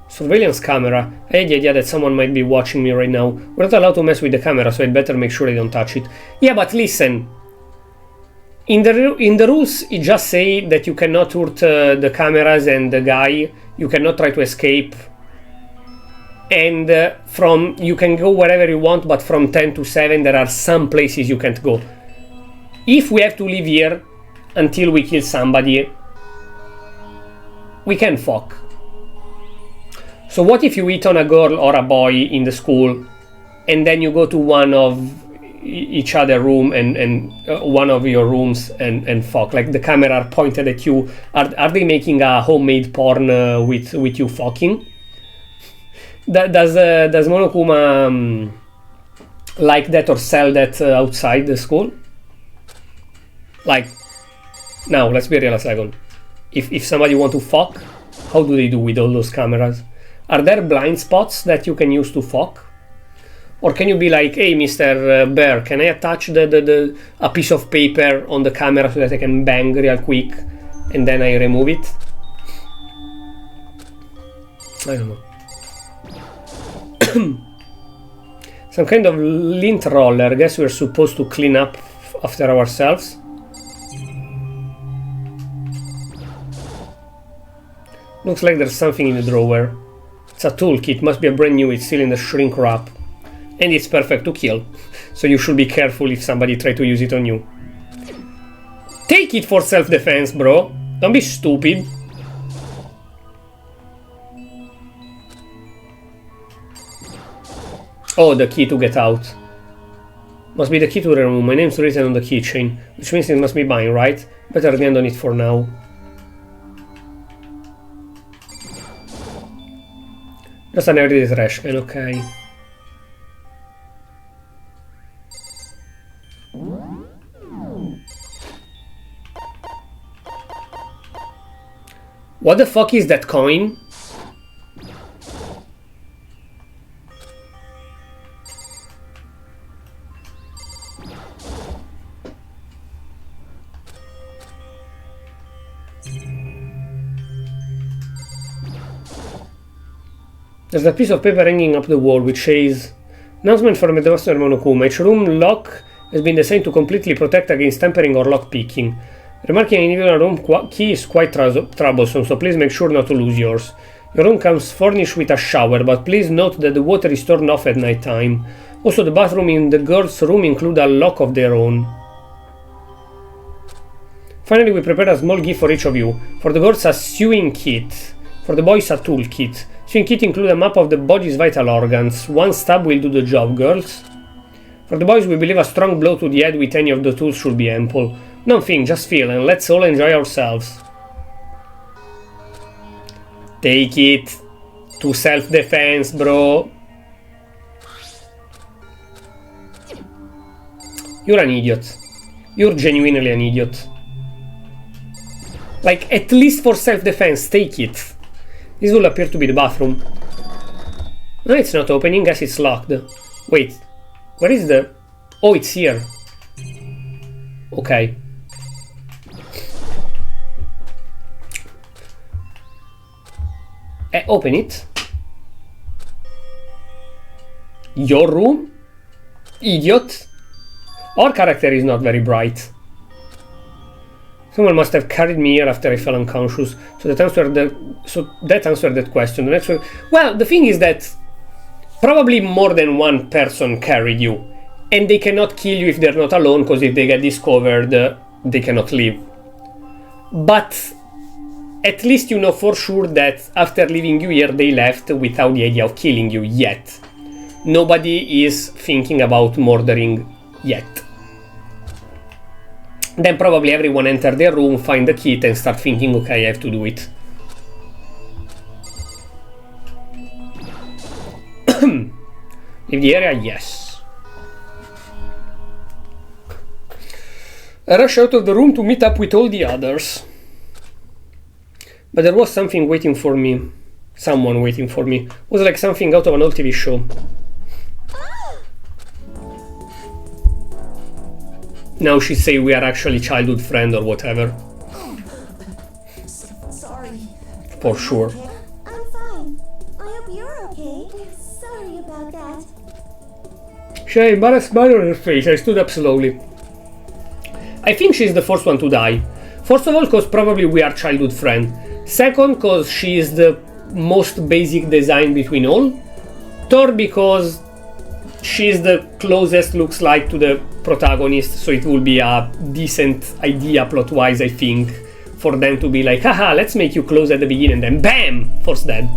Surveillance camera. I had the idea that someone might be watching me right now. We're not allowed to mess with the camera, so I'd better make sure I don't touch it. Yeah, but listen. In the rules, it just say that you cannot hurt the cameras and the guy. You cannot try to escape. And you can go wherever you want, but from 10 to 7 there are some places you can't go. If we have to live here until we kill somebody, we can fuck. So what if you hit on a girl or a boy in the school, and then you go to one of each other room and one of your rooms and fuck? Like the camera pointed at you. Are they making a homemade porn with you fucking? Does Monokuma like that or sell that outside the school? Like, now let's be real a second. If somebody want to fuck, how do they do with all those cameras? Are there blind spots that you can use to fuck? Or can you be like, hey, Mr. Bear, can I attach a piece of paper on the camera so that I can bang real quick and then I remove it? I don't know. Some kind of lint roller. I guess we're supposed to clean up after ourselves. Looks like there's something in the drawer. It's a toolkit, must be a brand new, it's still in the shrink wrap. And it's perfect to kill, so you should be careful if somebody try to use it on you. Take it for self-defense, bro. Don't be stupid. Oh, the key to get out. Must be the key to the room. My name's written on the keychain, which means it must be mine, right? Better land on it for now. Just an everyday trash can, okay. What the fuck is that coin? There's a piece of paper hanging up the wall which says, announcement from the Master Monokuma. Each room lock has been designed to completely protect against tampering or lock picking. Remarking an individual room key is quite troublesome, so please make sure not to lose yours. Your room comes furnished with a shower, but please note that the water is turned off at night time. Also, the bathroom in the girls' room include a lock of their own. Finally, we prepared a small gift for each of you. For the girls, a sewing kit. For the boys, a tool kit. Sewing kit includes a map of the body's vital organs. One stab will do the job, girls. For the boys, we believe a strong blow to the head with any of the tools should be ample. Don't think, just feel, and let's all enjoy ourselves. Take it to self-defense, bro. You're an idiot. You're genuinely an idiot. Like, at least for self-defense, take it. This will appear to be the bathroom. No, it's not opening, guess it's locked. Wait, where is the... Oh, it's here. Okay. Open it. Your room? Idiot. Our character is not very bright. Someone must have carried me here after I fell unconscious. So that answered that question. The next one, well, the thing is that probably more than one person carried you, and they cannot kill you if they're not alone, because if they get discovered, they cannot leave. But at least you know for sure that after leaving you here, they left without the idea of killing you yet. Nobody is thinking about murdering yet. Then probably everyone enter their room, find the kit, and start thinking, okay, I have to do it. Leave the area? Yes. I rush out of the room to meet up with all the others. But there was something waiting for me. Someone waiting for me. It was like something out of an old TV show. Now she say we are actually childhood friend or whatever. Sorry. For sure. I'm fine. I hope you're okay. Sorry about that. She had an embarrassed smile on her face. I stood up slowly. I think she's the first one to die. First of all, because probably we are childhood friends. Second, because she is the most basic design between all. Third, because she's the closest, looks like, to the protagonist, so it will be a decent idea plot-wise, I think, for them to be like, haha, let's make you close at the beginning, and then BAM! First dead.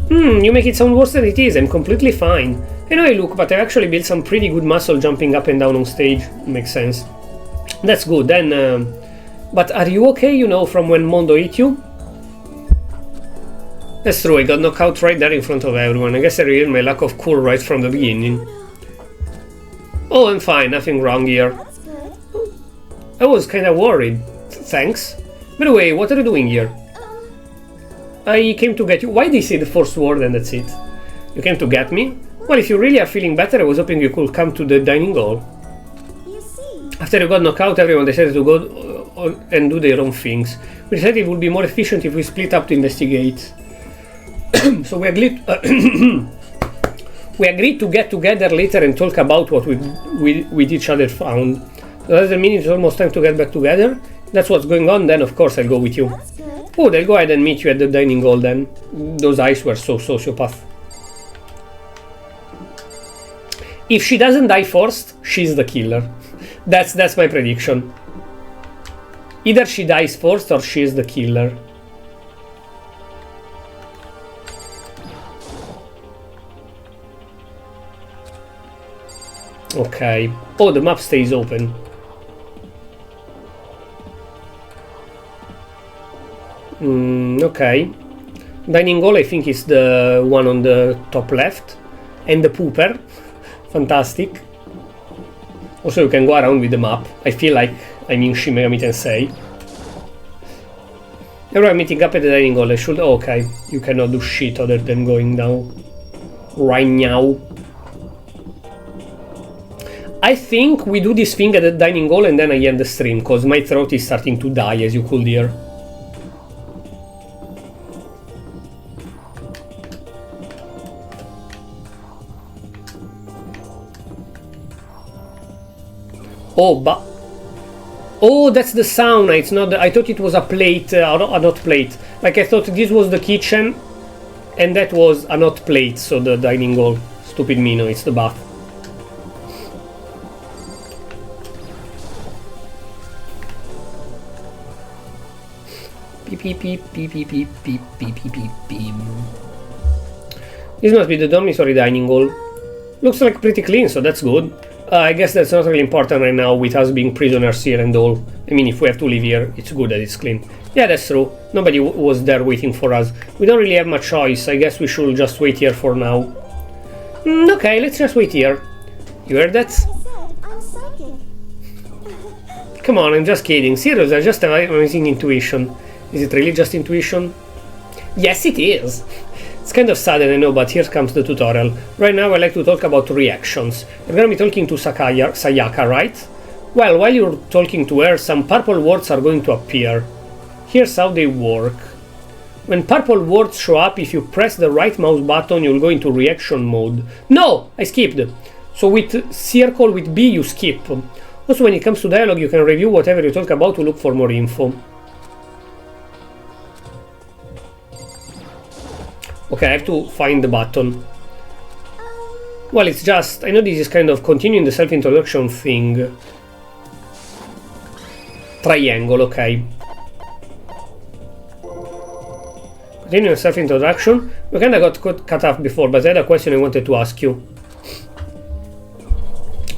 You make it sound worse than it is. I'm completely fine. I know I look, but I actually built some pretty good muscle jumping up and down on stage. Makes sense. That's good, then... But are you okay, you know, from when Mondo hit you? That's true, I got knocked out right there in front of everyone. I guess I revealed my lack of cool right from the beginning. Oh, I'm fine, nothing wrong here. That's good. I was kinda worried. Thanks. By the way, what are you doing here? I came to get you. Why did they say the first word and that's it? You came to get me? Well, if you really are feeling better, I was hoping you could come to the dining hall. You see, After you got knocked out, everyone decided to go and do their own things. We decided it would be more efficient if we split up to investigate. So we agreed to get together later and talk about what we each other found. So does that mean it's almost time to get back together? That's what's going on, then of course I'll go with you. that's good. Good, I'll go ahead and meet you at the dining hall then. Those eyes were so sociopath. If she doesn't die first, she's the killer. That's my prediction. Either she dies first or she's the killer. Okay. Oh, the map stays open. Okay. Dining hall, I think, is the one on the top left. And the pooper. Fantastic. Also, you can go around with the map. I feel like I'm in Shin Megami Tensei. Everyone meeting up at the dining hall. I should... Oh, okay. You cannot do shit other than going down. Right now. I think we do this thing at the dining hall and then I end the stream, because my throat is starting to die, as you could hear. Oh, but... Oh, that's the sauna, it's not the... I thought it was a plate, not plate. Like, I thought this was the kitchen, and that was a not plate, so the dining hall. Stupid me, no, it's the bath. Beep, beep, beep, beep, beep, beep, beep, beep, beep, beep, beep. This must be the dormitory dining hall. Looks like pretty clean, so that's good. I guess that's not really important right now with us being prisoners here and all. I mean, if we have to live here, it's good that it's clean. Yeah, that's true. Nobody was there waiting for us. We don't really have much choice. I guess we should just wait here for now. Okay, let's just wait here. You heard that? I said, I'm psychic. Come on, I'm just kidding. Serious, I just have amazing intuition. Is it really just intuition? Yes, it is. It's kind of sad, I know, but here comes the tutorial. Right now I like to talk about reactions. You're gonna be talking to Sayaka, right? Well, while you're talking to her, some purple words are going to appear. Here's how they work. When purple words show up, if you press the right mouse button, you'll go into reaction mode. No! I skipped! So with circle with B, you skip. Also, when it comes to dialogue, you can review whatever you talk about to look for more info. Okay, I have to find the button. Well, it's just... I know this is kind of continuing the self-introduction thing. Triangle, okay. Continuing self-introduction. We kinda got cut off before, but I had a question I wanted to ask you.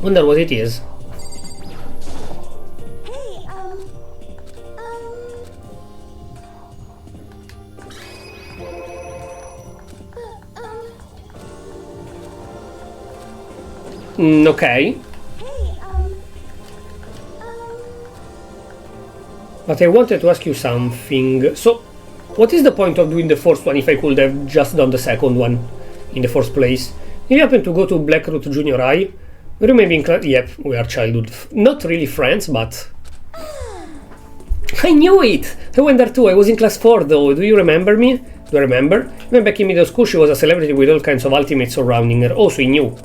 Wonder what it is. Okay. But I wanted to ask you something. So, What is the point of doing the first one if I could have just done the second one in the first place? You happen to go to Blackroot Junior High? We remain in class. Yep, we are childhood. Not really friends, but. I knew it! I went there too. I was in class 4 though. Do you remember me? Do I remember? Even back in middle school, she was a celebrity with all kinds of ultimates surrounding her. Oh, so he knew.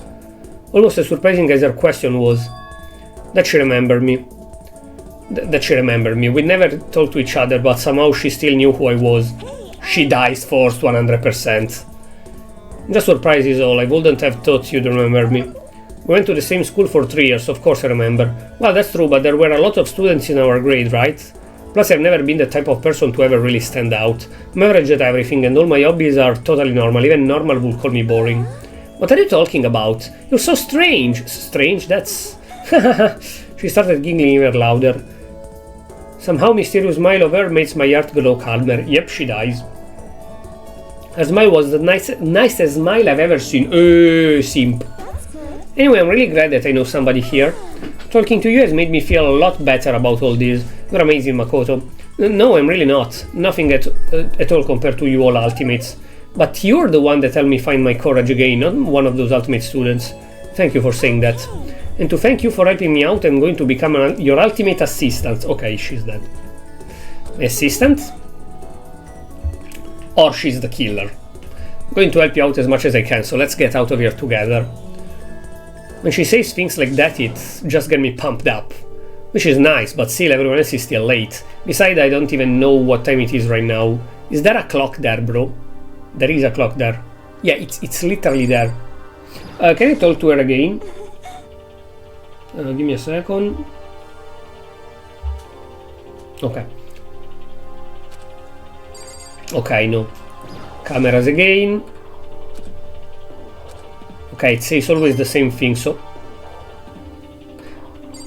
Almost as surprising as her question was. That she remembered me. That she remembered me. We never talked to each other, but somehow she still knew who I was. She dies first, 100%. Just surprise is all. I wouldn't have thought you'd remember me. We went to the same school for 3 years, of course I remember. Well, that's true, but there were a lot of students in our grade, right? Plus, I've never been the type of person to ever really stand out. I'm average at everything, and all my hobbies are totally normal. Even normal would call me boring. What are you talking about? You're so strange. Strange? That's... She started giggling even louder. Somehow mysterious smile of her makes my heart glow calmer. Yep, she dies. Her smile was the nicest smile I've ever seen. Simp. Anyway, I'm really glad that I know somebody here. Talking to you has made me feel a lot better about all this. You're amazing, Makoto. No, I'm really not. Nothing at all compared to you all ultimates. But you're the one that helped me find my courage again, not one of those ultimate students. Thank you for saying that. And to thank you for helping me out, I'm going to become your ultimate assistant. Okay, she's dead. Assistant? Or she's the killer. I'm going to help you out as much as I can, so let's get out of here together. When she says things like that, it just gets me pumped up. Which is nice, but still everyone else is still late. Besides, I don't even know what time it is right now. Is there a clock there, bro? There is a clock there. Yeah, it's literally there. Can I talk to her again? Give me a second. Okay. Okay, no. Cameras again. Okay, it says always the same thing, so...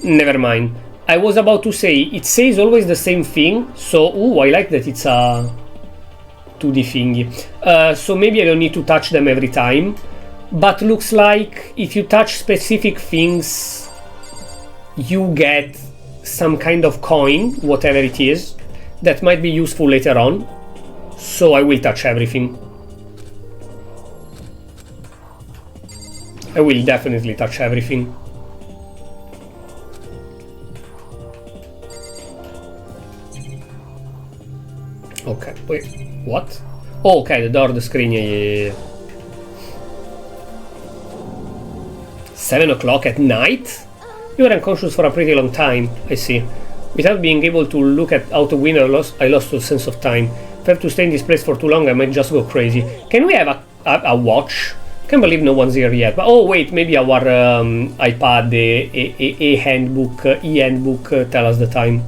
Never mind. I was about to say, it says always the same thing, so... Ooh, I like that it's a 2D thingy. So maybe I don't need to touch them every time. But looks like if you touch specific things, you get some kind of coin, whatever it is, that might be useful later on. So I will touch everything. I will definitely touch everything. Okay, wait, what? Oh, okay, the door, the screen, yeah. 7 o'clock at night? You were unconscious for a pretty long time, I see. Without being able to look out the window, I lost the sense of time. If I have to stay in this place for too long, I might just go crazy. Can we have a watch? Can't believe no one's here yet. But oh wait, maybe our iPad, e-handbook tell us the time.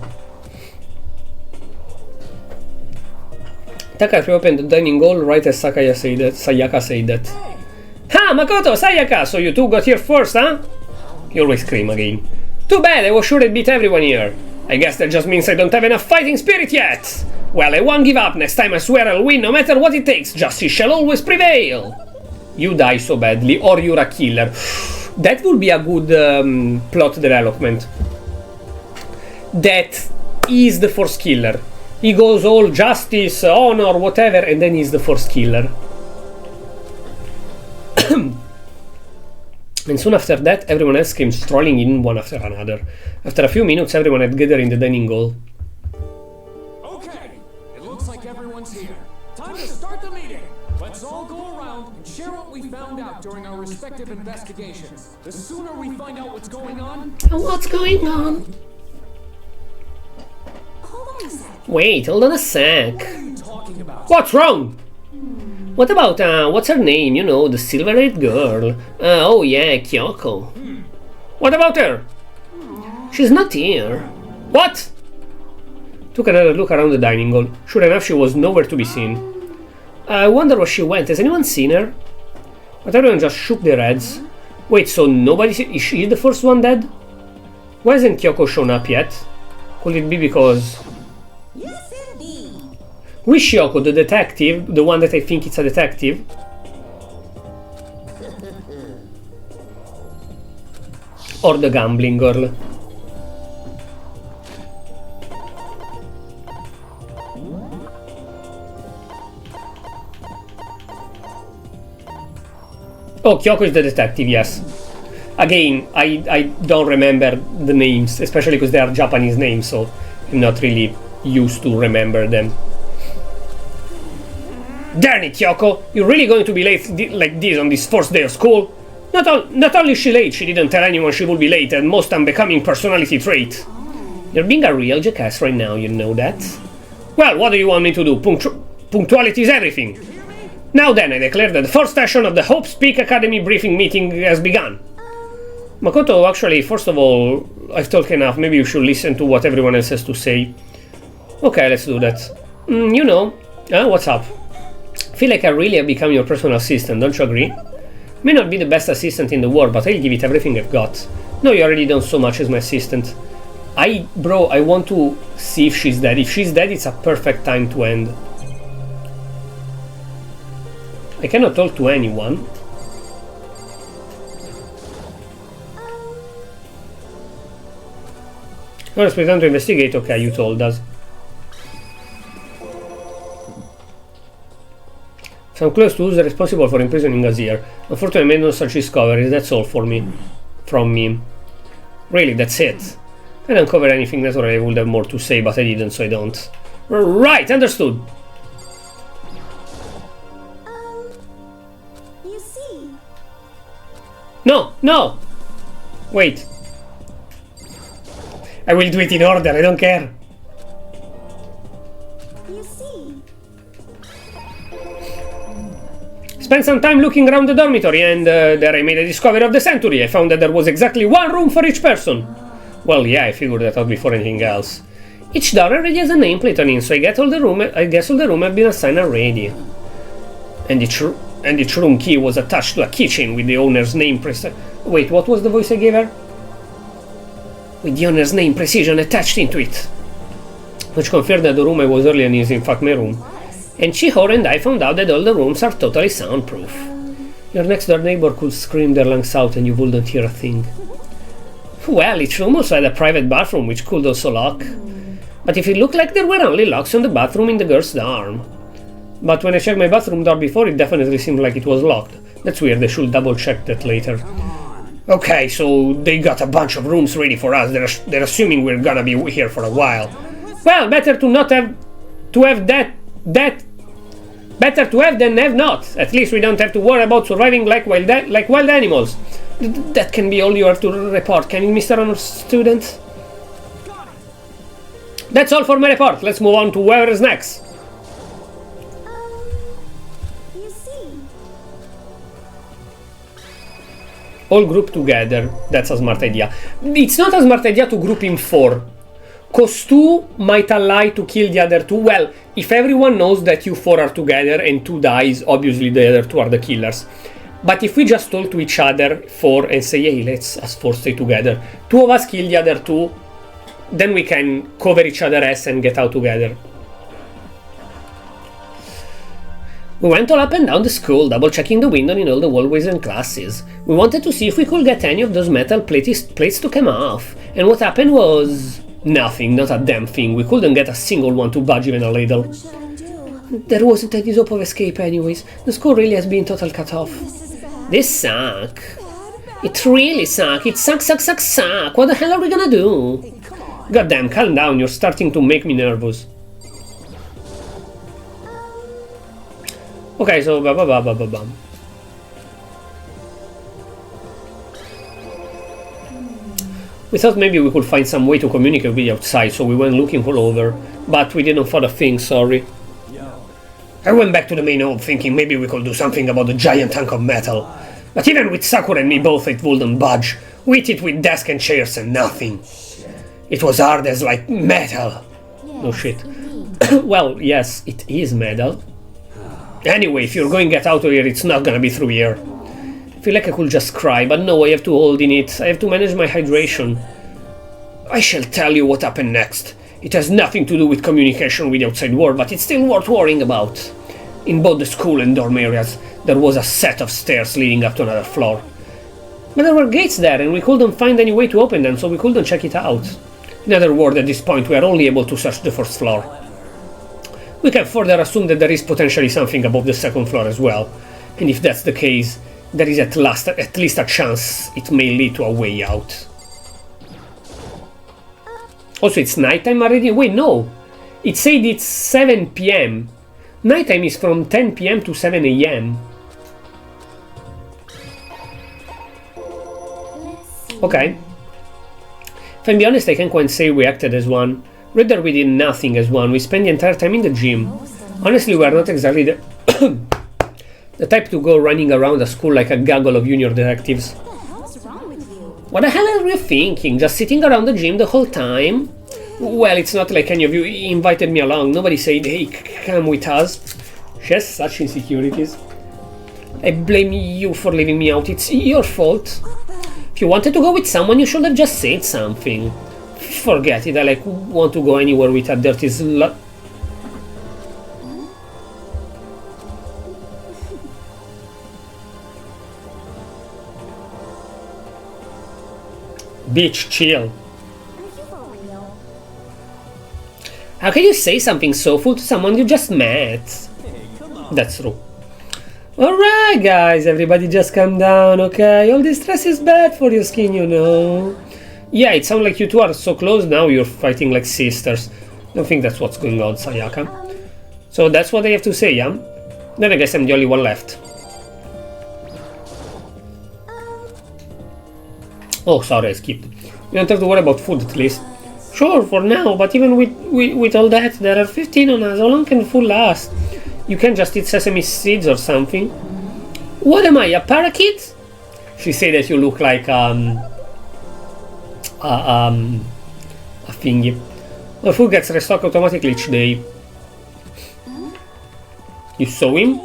Taka reopened the dining hall right as Sayaka said that. Ha, Makoto, Sayaka! So you two got here first, huh? He always scream again. Too bad, I was sure I'd beat everyone here. I guess that just means I don't have enough fighting spirit yet. Well, I won't give up. Next time I swear I'll win no matter what it takes. Justice shall always prevail. You die so badly, or you're a killer. That would be a good plot development. That is the first killer. He goes all justice, honor, whatever, and then he's the first killer. And soon after that, everyone else came strolling in one after another. After a few minutes, everyone had gathered in the dining hall. Okay, it looks like everyone's here. Time to start the meeting. Let's all go around and share what we found out during our respective investigations. The sooner we find out what's going on... What's going on? Hold on a sec. Wait, hold on a sec. What are you talking about? What's wrong? What about, what's her name? You know, the silver-haired girl. Oh yeah, Kyoko. What about her? She's not here. What? Took another look around the dining hall. Sure enough, she was nowhere to be seen. I wonder where she went. Has anyone seen her? But everyone just shook their heads. Wait, so nobody... Is she the first one dead? Why hasn't Kyoko shown up yet? Could it be because... Yes, indeed. Who is Kyoko, the detective? The one that I think it's a detective? Or the gambling girl? Oh, Kyoko is the detective, yes. Again, I don't remember the names, especially because they are Japanese names, so I'm not really used to remember them. Darn it, Kyoko! You're really going to be late like this on this first day of school? Not only is she late, she didn't tell anyone she would be late, and most unbecoming personality trait. You're being a real jackass right now, you know that? Well, what do you want me to do? Punctuality is everything. Now then, I declare that the first session of the Hope Speak Academy briefing meeting has begun. Makoto, actually, first of all, I've talked enough. Maybe you should listen to what everyone else has to say. Okay, let's do that. You know, what's up? I feel like I really have become your personal assistant, don't you agree? May not be the best assistant in the world, but I'll give it everything I've got. No, you already done so much as my assistant. Bro, I want to see if she's dead. If she's dead, it's a perfect time to end. I cannot talk to anyone. Let's pretend to investigate. Okay, you told us. Some close to who's responsible for imprisoning us here. Unfortunately, I made no such discoveries. That's all for me. From me. Really, that's it. I don't cover anything naturally. I would have more to say, but I didn't, so I don't. Right, understood. You see. No, no! Wait. I will do it in order, I don't care. You see. Spent some time looking around the dormitory, and there I made a discovery of the century. I found that there was exactly one room for each person. Well, yeah, I figured that out before anything else. Each door already has a nameplate on it, so I guess all the room have been assigned already. And each room key was attached to a keychain with the owner's name Wait, what was the voice I gave her? With the owner's name precision attached into it. Which confirmed that the room I was earlier in is in fact my room. And Chihiro and I found out that all the rooms are totally soundproof. Your next door neighbor could scream their lungs out and you wouldn't hear a thing. Well, each room also had a private bathroom which could also lock. But if it looked like there were only locks on the bathroom in the girl's dorm. But when I checked my bathroom door before, it definitely seemed like it was locked. That's weird, I should double check that later. Okay, so they got a bunch of rooms ready for us. They're assuming we're gonna be here for a while. Well, better to not have to have better to have than have not. At least we don't have to worry about surviving like wild animals. That can be all you have to report, can you, Mr. Honor Student? That's all for my report. Let's move on to whoever is next. You see. All group together. That's a smart idea. It's not a smart idea to group in 4. Cause 2 might ally to kill the other 2. Well, if everyone knows that you 4 are together and 2 dies, obviously the other 2 are the killers. But if we just talk to each other 4 and say, hey, let's us 4 stay together, 2 of us kill the other 2, then we can cover each other's ass and get out together. We went all up and down the school, double checking the window in all the hallways and classes. We wanted to see if we could get any of those metal plates to come off. And what happened was nothing, not a damn thing. We couldn't get a single one to budge even a little. What shall I do? There wasn't any hope of escape anyways. The school really has been total cut off. This is bad. This suck. It really suck. It suck. What the hell are we gonna do? Goddamn, calm down. You're starting to make me nervous. Okay, so we thought maybe we could find some way to communicate with the outside, so we went looking all over, but we didn't find a thing, sorry. I went back to the main hall thinking maybe we could do something about the giant hunk of metal. But even with Sakura and me both, it wouldn't budge. We hit it with desks and chairs and nothing. It was hard as like metal. No shit. Well, yes, it is metal. Anyway, if you're going to get out of here, it's not gonna be through here. I feel like I could just cry, but no, I have to hold in it. I have to manage my hydration. I shall tell you what happened next. It has nothing to do with communication with the outside world, but it's still worth worrying about. In both the school and dorm areas, there was a set of stairs leading up to another floor. But there were gates there, and we couldn't find any way to open them, so we couldn't check it out. In other words, at this point, we are only able to search the first floor. We can further assume that there is potentially something above the second floor as well. And if that's the case, there is at least a chance it may lead to a way out. Also, it's nighttime already? Wait, no! It said it's 7 PM. Nighttime is from 10 PM to 7 AM. Okay. If I'm be honest, I can't quite say we acted as one. Rather, we did nothing as one. We spent the entire time in the gym. Honestly, we are not exactly the the type to go running around a school like a gaggle of junior detectives. What the hell are you thinking? Just sitting around the gym the whole time? Well, it's not like any of you invited me along. Nobody said, hey, come with us. She has such insecurities. I blame you for leaving me out. It's your fault. If you wanted to go with someone, you should have just said something. Forget it. I want to go anywhere with a dirty slut. Bitch, chill. How can you say something so full to someone you just met? That's true. Alright guys, everybody just calm down, okay? All this stress is bad for your skin, you know. Yeah, it sounds like you two are so close now you're fighting like sisters. Don't think that's what's going on, Sayaka. So that's what I have to say, yeah? Then I guess I'm the only one left. Oh, sorry, I skipped. You don't have to worry about food at least. Sure, for now, but even with all that, there are 15 on us. How long can food last? You can't just eat sesame seeds or something. What am I, a parakeet? She said that you look like a thingy. The food gets restocked automatically each day. You saw him?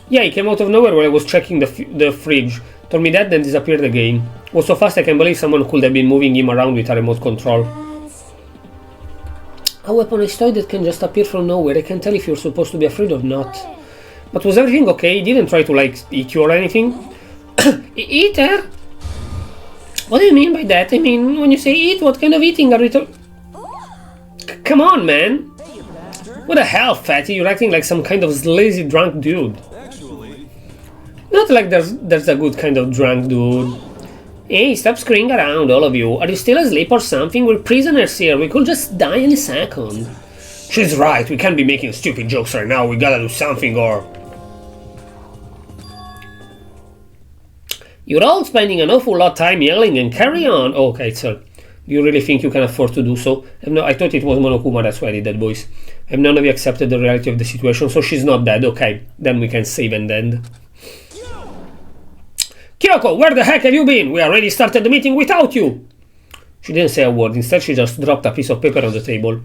Yeah, he came out of nowhere while I was checking the fridge. Told me that, then disappeared again. Was so fast I can believe someone could have been moving him around with a remote control. A weaponized toy that can just appear from nowhere. I can't tell if you're supposed to be afraid or not. But was everything okay? He didn't try to, like, eat you or anything? Eat her? What do you mean by that? I mean, when you say eat, what kind of eating are you Come on, man! What the hell, fatty? You're acting like some kind of lazy drunk dude. Not like there's a good kind of drunk dude. Hey, stop screaming around, all of you. Are you still asleep or something? We're prisoners here. We could just die any second. She's right. We can't be making stupid jokes right now. We gotta do something or... You're all spending an awful lot of time yelling and carry on. Oh, okay, sir. Do you really think you can afford to do so? I thought it was Monokuma, that's why I did that voice. Have none of you accepted the reality of the situation, so she's not dead. Okay, then we can save and end. Kyoko, where the heck have you been? We already started the meeting without you! She didn't say a word. Instead, she just dropped a piece of paper on the table.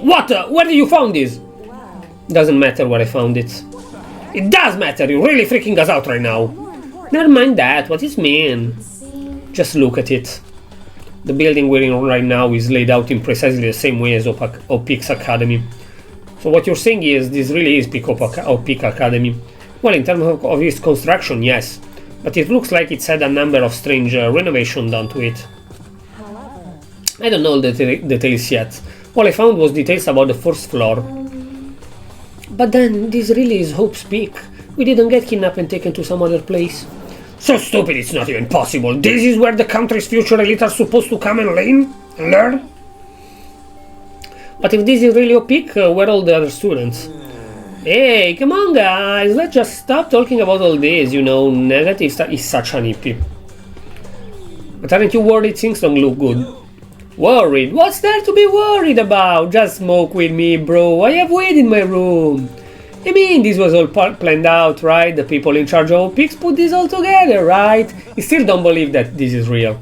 What? Where did you found this? Doesn't matter where I found it. It does matter! You're really freaking us out right now. Never mind that. What is mean? Just look at it. The building we're in right now is laid out in precisely the same way as Opik's Academy. So what you're saying is this really is Opik Academy. Well, in terms of its construction, yes. But it looks like it's had a number of strange renovations done to it. I don't know the details yet. All I found was details about the first floor. But then, this really is Hope's Peak. We didn't get kidnapped and taken to some other place. So stupid it's not even possible. This is where the country's future elite are supposed to come and learn? But if this is really Opik, where are all the other students? Hey, come on guys, let's just stop talking about all this, you know, negative stuff is such an hippie. But aren't you worried things don't look good? Worried? What's there to be worried about? Just smoke with me, bro. I have weed in my room. I mean, this was all planned out, right? The people in charge of Opix put this all together, right? I still don't believe that this is real.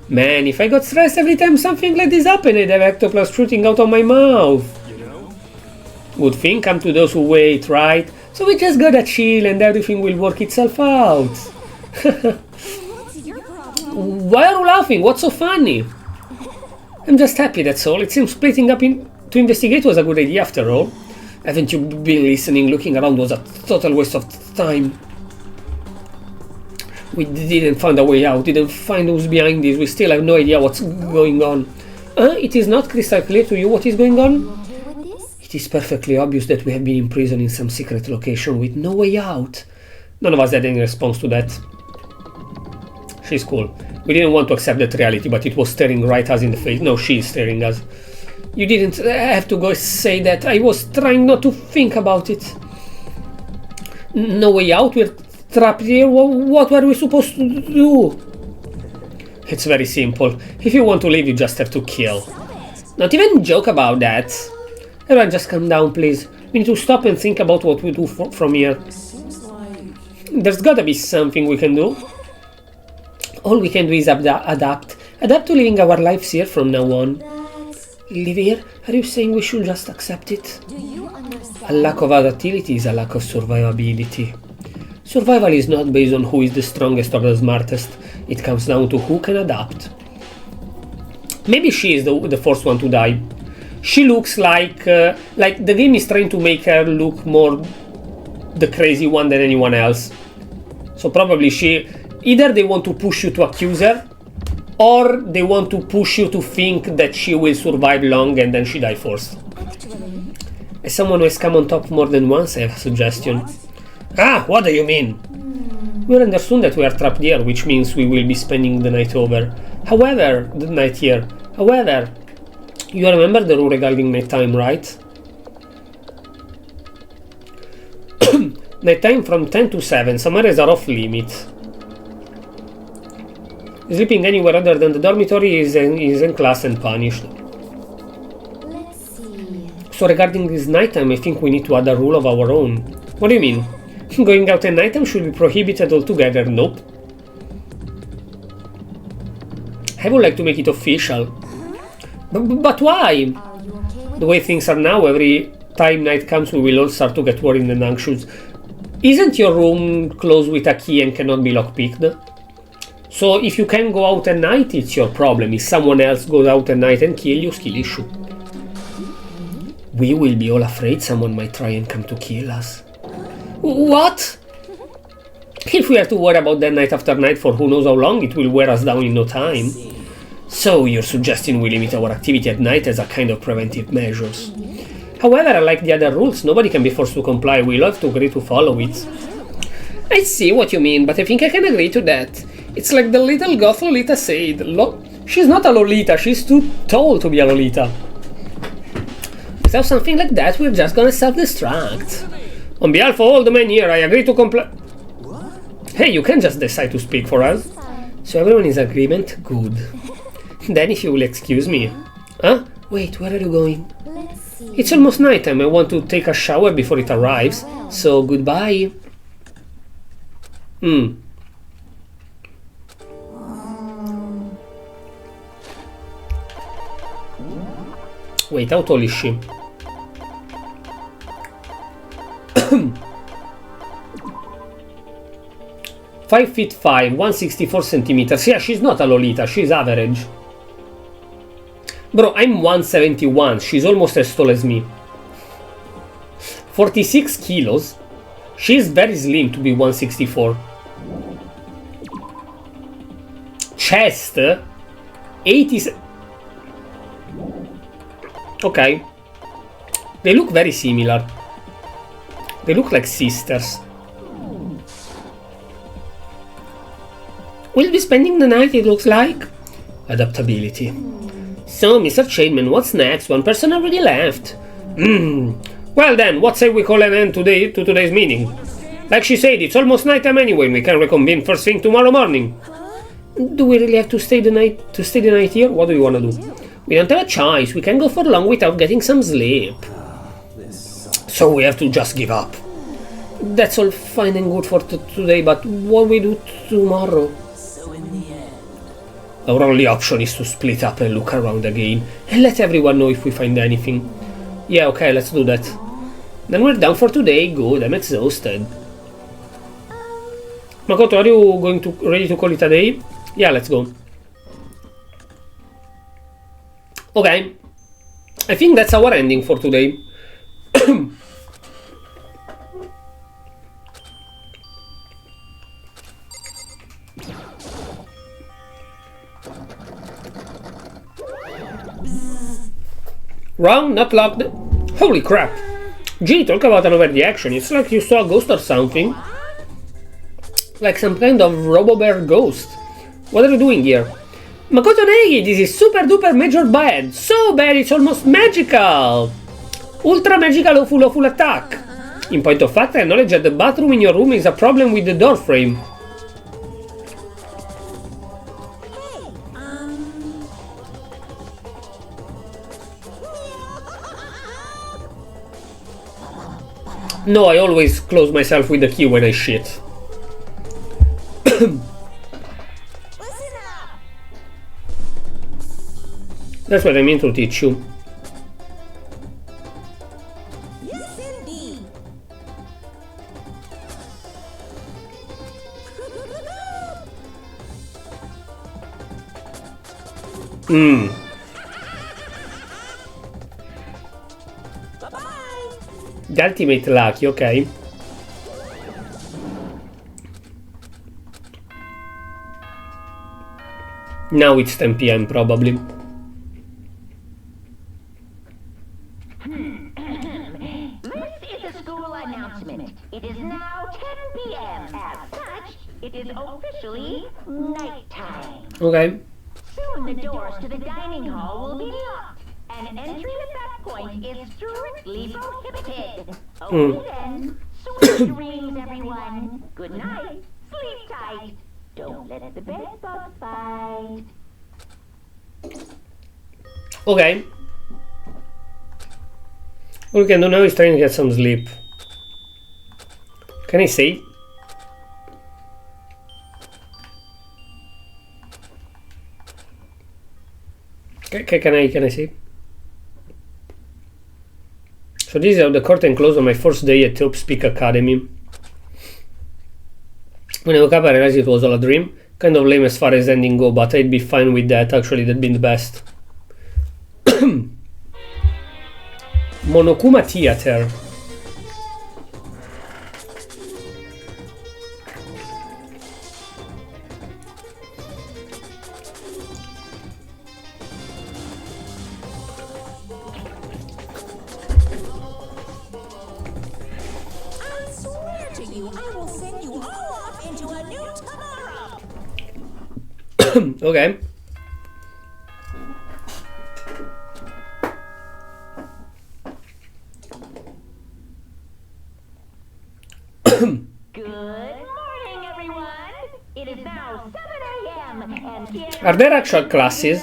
Man, if I got stressed every time something like this happened, I'd have ectoplasm shooting out of my mouth. Good thing come to those who wait, right? So we just gotta chill and everything will work itself out. Why are you laughing? What's so funny? I'm just happy, that's all. It seems splitting up to investigate was a good idea after all. Haven't you been listening? Looking around was a total waste of time. We didn't find a way out, didn't find who's behind this. We still have no idea what's going on. It is not crystal clear to you what is going on? It is perfectly obvious that we have been imprisoned in some secret location with no way out. None of us had any response to that. She's cool. We didn't want to accept that reality, but it was staring right us in the face. No, she's staring us. You didn't have to go say that. I was trying not to think about it. No way out? We're trapped here? What were we supposed to do? It's very simple. If you want to leave, you just have to kill. Not even joke about that. Everyone just calm down, please. We need to stop and think about what we do from here. There's gotta be something we can do. All we can do is adapt. Adapt to living our lives here from now on. Live here? Are you saying we should just accept it? Do you understand? A lack of adaptability is a lack of survivability. Survival is not based on who is the strongest or the smartest. It comes down to who can adapt. Maybe she is the first one to die. She looks like the game is trying to make her look more the crazy one than anyone else. So probably either they want to push you to accuse her, or they want to push you to think that she will survive long and then she die first. Actually, As someone who has come on top more than once, I have a suggestion. Ah, what do you mean? We understood that we are trapped here, which means we will be spending the night over. However, you remember the rule regarding nighttime, right? Nighttime from 10 to 7, some areas are off limit. Sleeping anywhere other than the dormitory is in class and punished. let's see. So regarding this nighttime, I think we need to add a rule of our own. What do you mean? Going out at nighttime should be prohibited altogether? Nope. I would like to make it official. But why? Are you okay with The way things are now, every time night comes we will all start to get worried and anxious. Isn't your room closed with a key and cannot be lockpicked? So if you can go out at night, it's your problem. If someone else goes out at night and kill you, skill issue. We will be all afraid someone might try and come to kill us. What? If we have to worry about that night after night for who knows how long, it will wear us down in no time. So you're suggesting we limit our activity at night as a kind of preventive measures. However, like the other rules, nobody can be forced to comply. We'll have to agree to follow it. I see what you mean, but I think I can agree to that. It's like the little goth Lolita said. She's not a Lolita, she's too tall to be a Lolita. Without something like that, we're just gonna self-destruct. On behalf of all the men here, I agree to comply. Hey, you can't just decide to speak for us. So everyone is in agreement? Good. Then if you will excuse me. Huh? Wait, where are you going? Let's see. It's almost nighttime. I want to take a shower before it arrives. So goodbye. Wait, how tall is she? Five feet 5, 164 centimeters. Yeah, she's not a Lolita, she's average. Bro, I'm 171, she's almost as tall as me. 46 kilos. She's very slim to be 164. Chest 80. Okay. They look very similar. They look like sisters. We'll be spending the night, it looks like. Adaptability. So, Mr. Chainman, what's next? One person already left. Well then, what say we call an end to today's meeting? Like she said, it's almost nighttime anyway, and we can reconvene first thing tomorrow morning. Do we really have to stay the night here? What do you want to do? We don't have a choice. We can't go for long without getting some sleep. So we have to just give up. That's all fine and good for today, but what we do tomorrow? Our only option is to split up and look around again, and let everyone know if we find anything. Yeah, okay, let's do that. Then we're done for today. Good, I'm exhausted. Makoto, are you ready to call it a day? Yeah, let's go. Okay. I think that's our ending for today. Wrong, not locked. Holy crap! Gee, talk about an over the action. It's like you saw a ghost or something. Like some kind of robo-bear ghost. What are you doing here? Makoto Negi, this is super duper major bad. So bad it's almost magical. Ultra magical full attack. In point of fact, I acknowledge that the bathroom in your room is a problem with the door frame. No, I always close myself with the key when I shit. That's what I mean to teach you. Yes, indeed. The ultimate lucky, okay. Now it's 10 PM probably. This is a school announcement. It is now 10 p.m. As such, it is officially nighttime. Okay. Soon the doors to the dining hall will be locked, and entry at that point is strictly prohibited. Okay then, sweet dreams, everyone. Good night. Sleep tight. Don't let the bed bugs bite. Okay. All we can do now is try and get some sleep. Can I say? Can I say? So this is how the curtain closed on my first day at Top Speak Academy. When I woke up I realized it was all a dream. Kind of lame as far as ending go, but I'd be fine with that. Actually, that'd been the best. Monokuma Theater. I swear to you, I will send you all off into a new tomorrow. Okay. Good morning, everyone. It is now 7 a.m. and here Are there actual classes?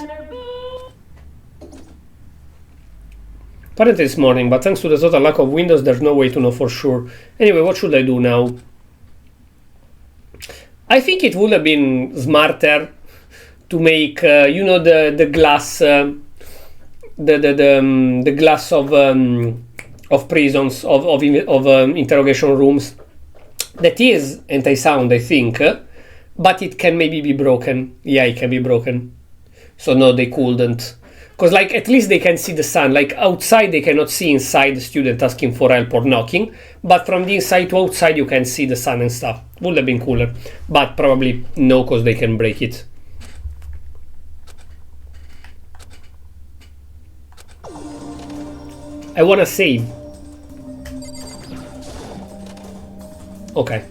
Apparently it's morning, but thanks to the total lack of windows, there's no way to know for sure. Anyway, what should I do now? I think it would have been smarter to make, you know, the glass, the glass of prisons, of interrogation rooms. That is anti-sound, I think, but it can maybe be broken. Yeah, it can be broken. So no, they couldn't. Because, like, at least they can see the sun. Like, outside they cannot see inside the student asking for help or knocking. But from the inside to outside you can see the sun and stuff. Would have been cooler. But probably no, because they can break it. I wanna save. Okay.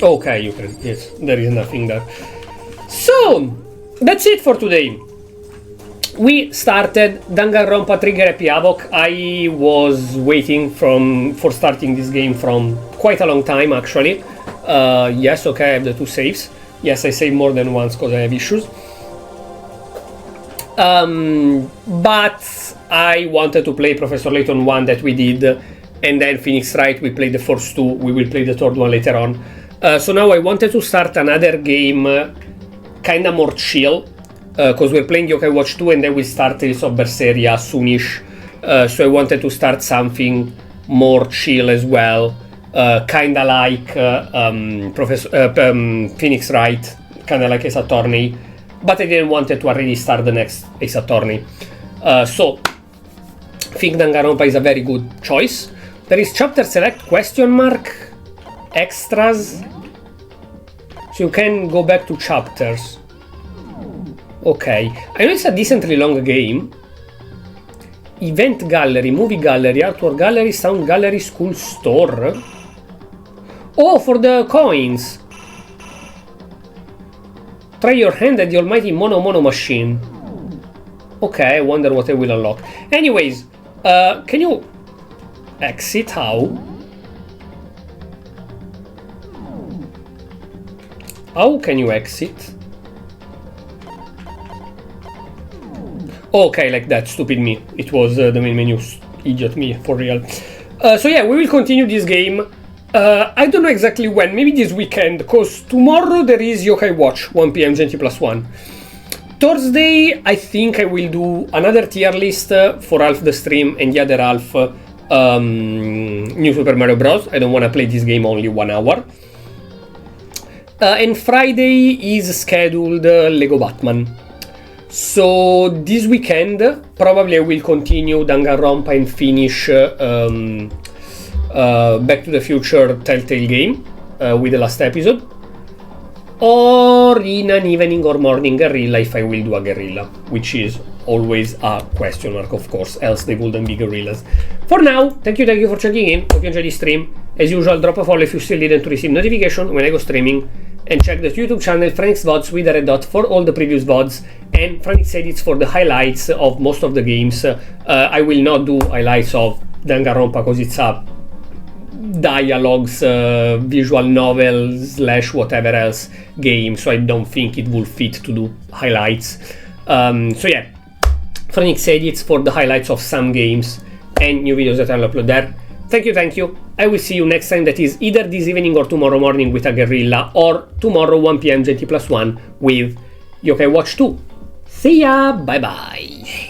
Okay, you can. Yes, there is nothing there. So, that's it for today. We started Danganronpa Trigger Happy Havoc. I was waiting for starting this game from quite a long time, actually. Yes, okay, I have the 2 saves. Yes, I saved more than once because I have issues. But I wanted to play Professor Layton 1 that we did, and then Phoenix Wright, we played the first 2, we will play the third one later on. So now I wanted to start another game kinda more chill, because we're playing Yokai Watch 2 and then we start Tales of Berseria soonish. So I wanted to start something more chill as well, kinda like Phoenix Wright, kinda like Ace Attorney, but I didn't want to already start the next Ace Attorney. So I think Danganronpa is a very good choice. There is chapter select question mark extras. So you can go back to chapters. Okay, I know it's a decently long game. Event gallery, movie gallery, artwork gallery, sound gallery, school store. Oh, for the coins. Try your hand at the almighty Mono machine. Okay, I wonder what I will unlock. Anyways, can you exit? How? How can you exit? Okay, like that, stupid me. It was the main menu, idiot me, for real. So yeah, we will continue this game. I don't know exactly when, maybe this weekend, because tomorrow there is Yokai Watch, 1 PM GMT +1. Thursday, I think I will do another tier list for half the stream and the other half New Super Mario Bros. I don't want to play this game only 1 hour. And Friday is scheduled Lego Batman. So this weekend, probably I will continue Danganronpa and finish Back to the Future Telltale game with the last episode. Or in an evening or morning guerrilla if I will do a guerrilla, which is always a question mark, of course, else they wouldn't be guerrillas. For now, thank you for checking in. Hope you enjoyed the stream. As usual, drop a follow if you still didn't to receive notification when I go streaming. And check the YouTube channel Franix VODs with a red dot for all the previous VODs and Franix edits for the highlights of most of the games. I will not do highlights of Danganronpa because it's a dialogues, visual novel / whatever else game, so I don't think it will fit to do highlights. So yeah, Franix edits for the highlights of some games and new videos that I'll upload there. Thank you. I will see you next time, that is either this evening or tomorrow morning with a guerrilla, or tomorrow 1 PM GMT +1 with Yokai Watch 2. See ya, bye bye.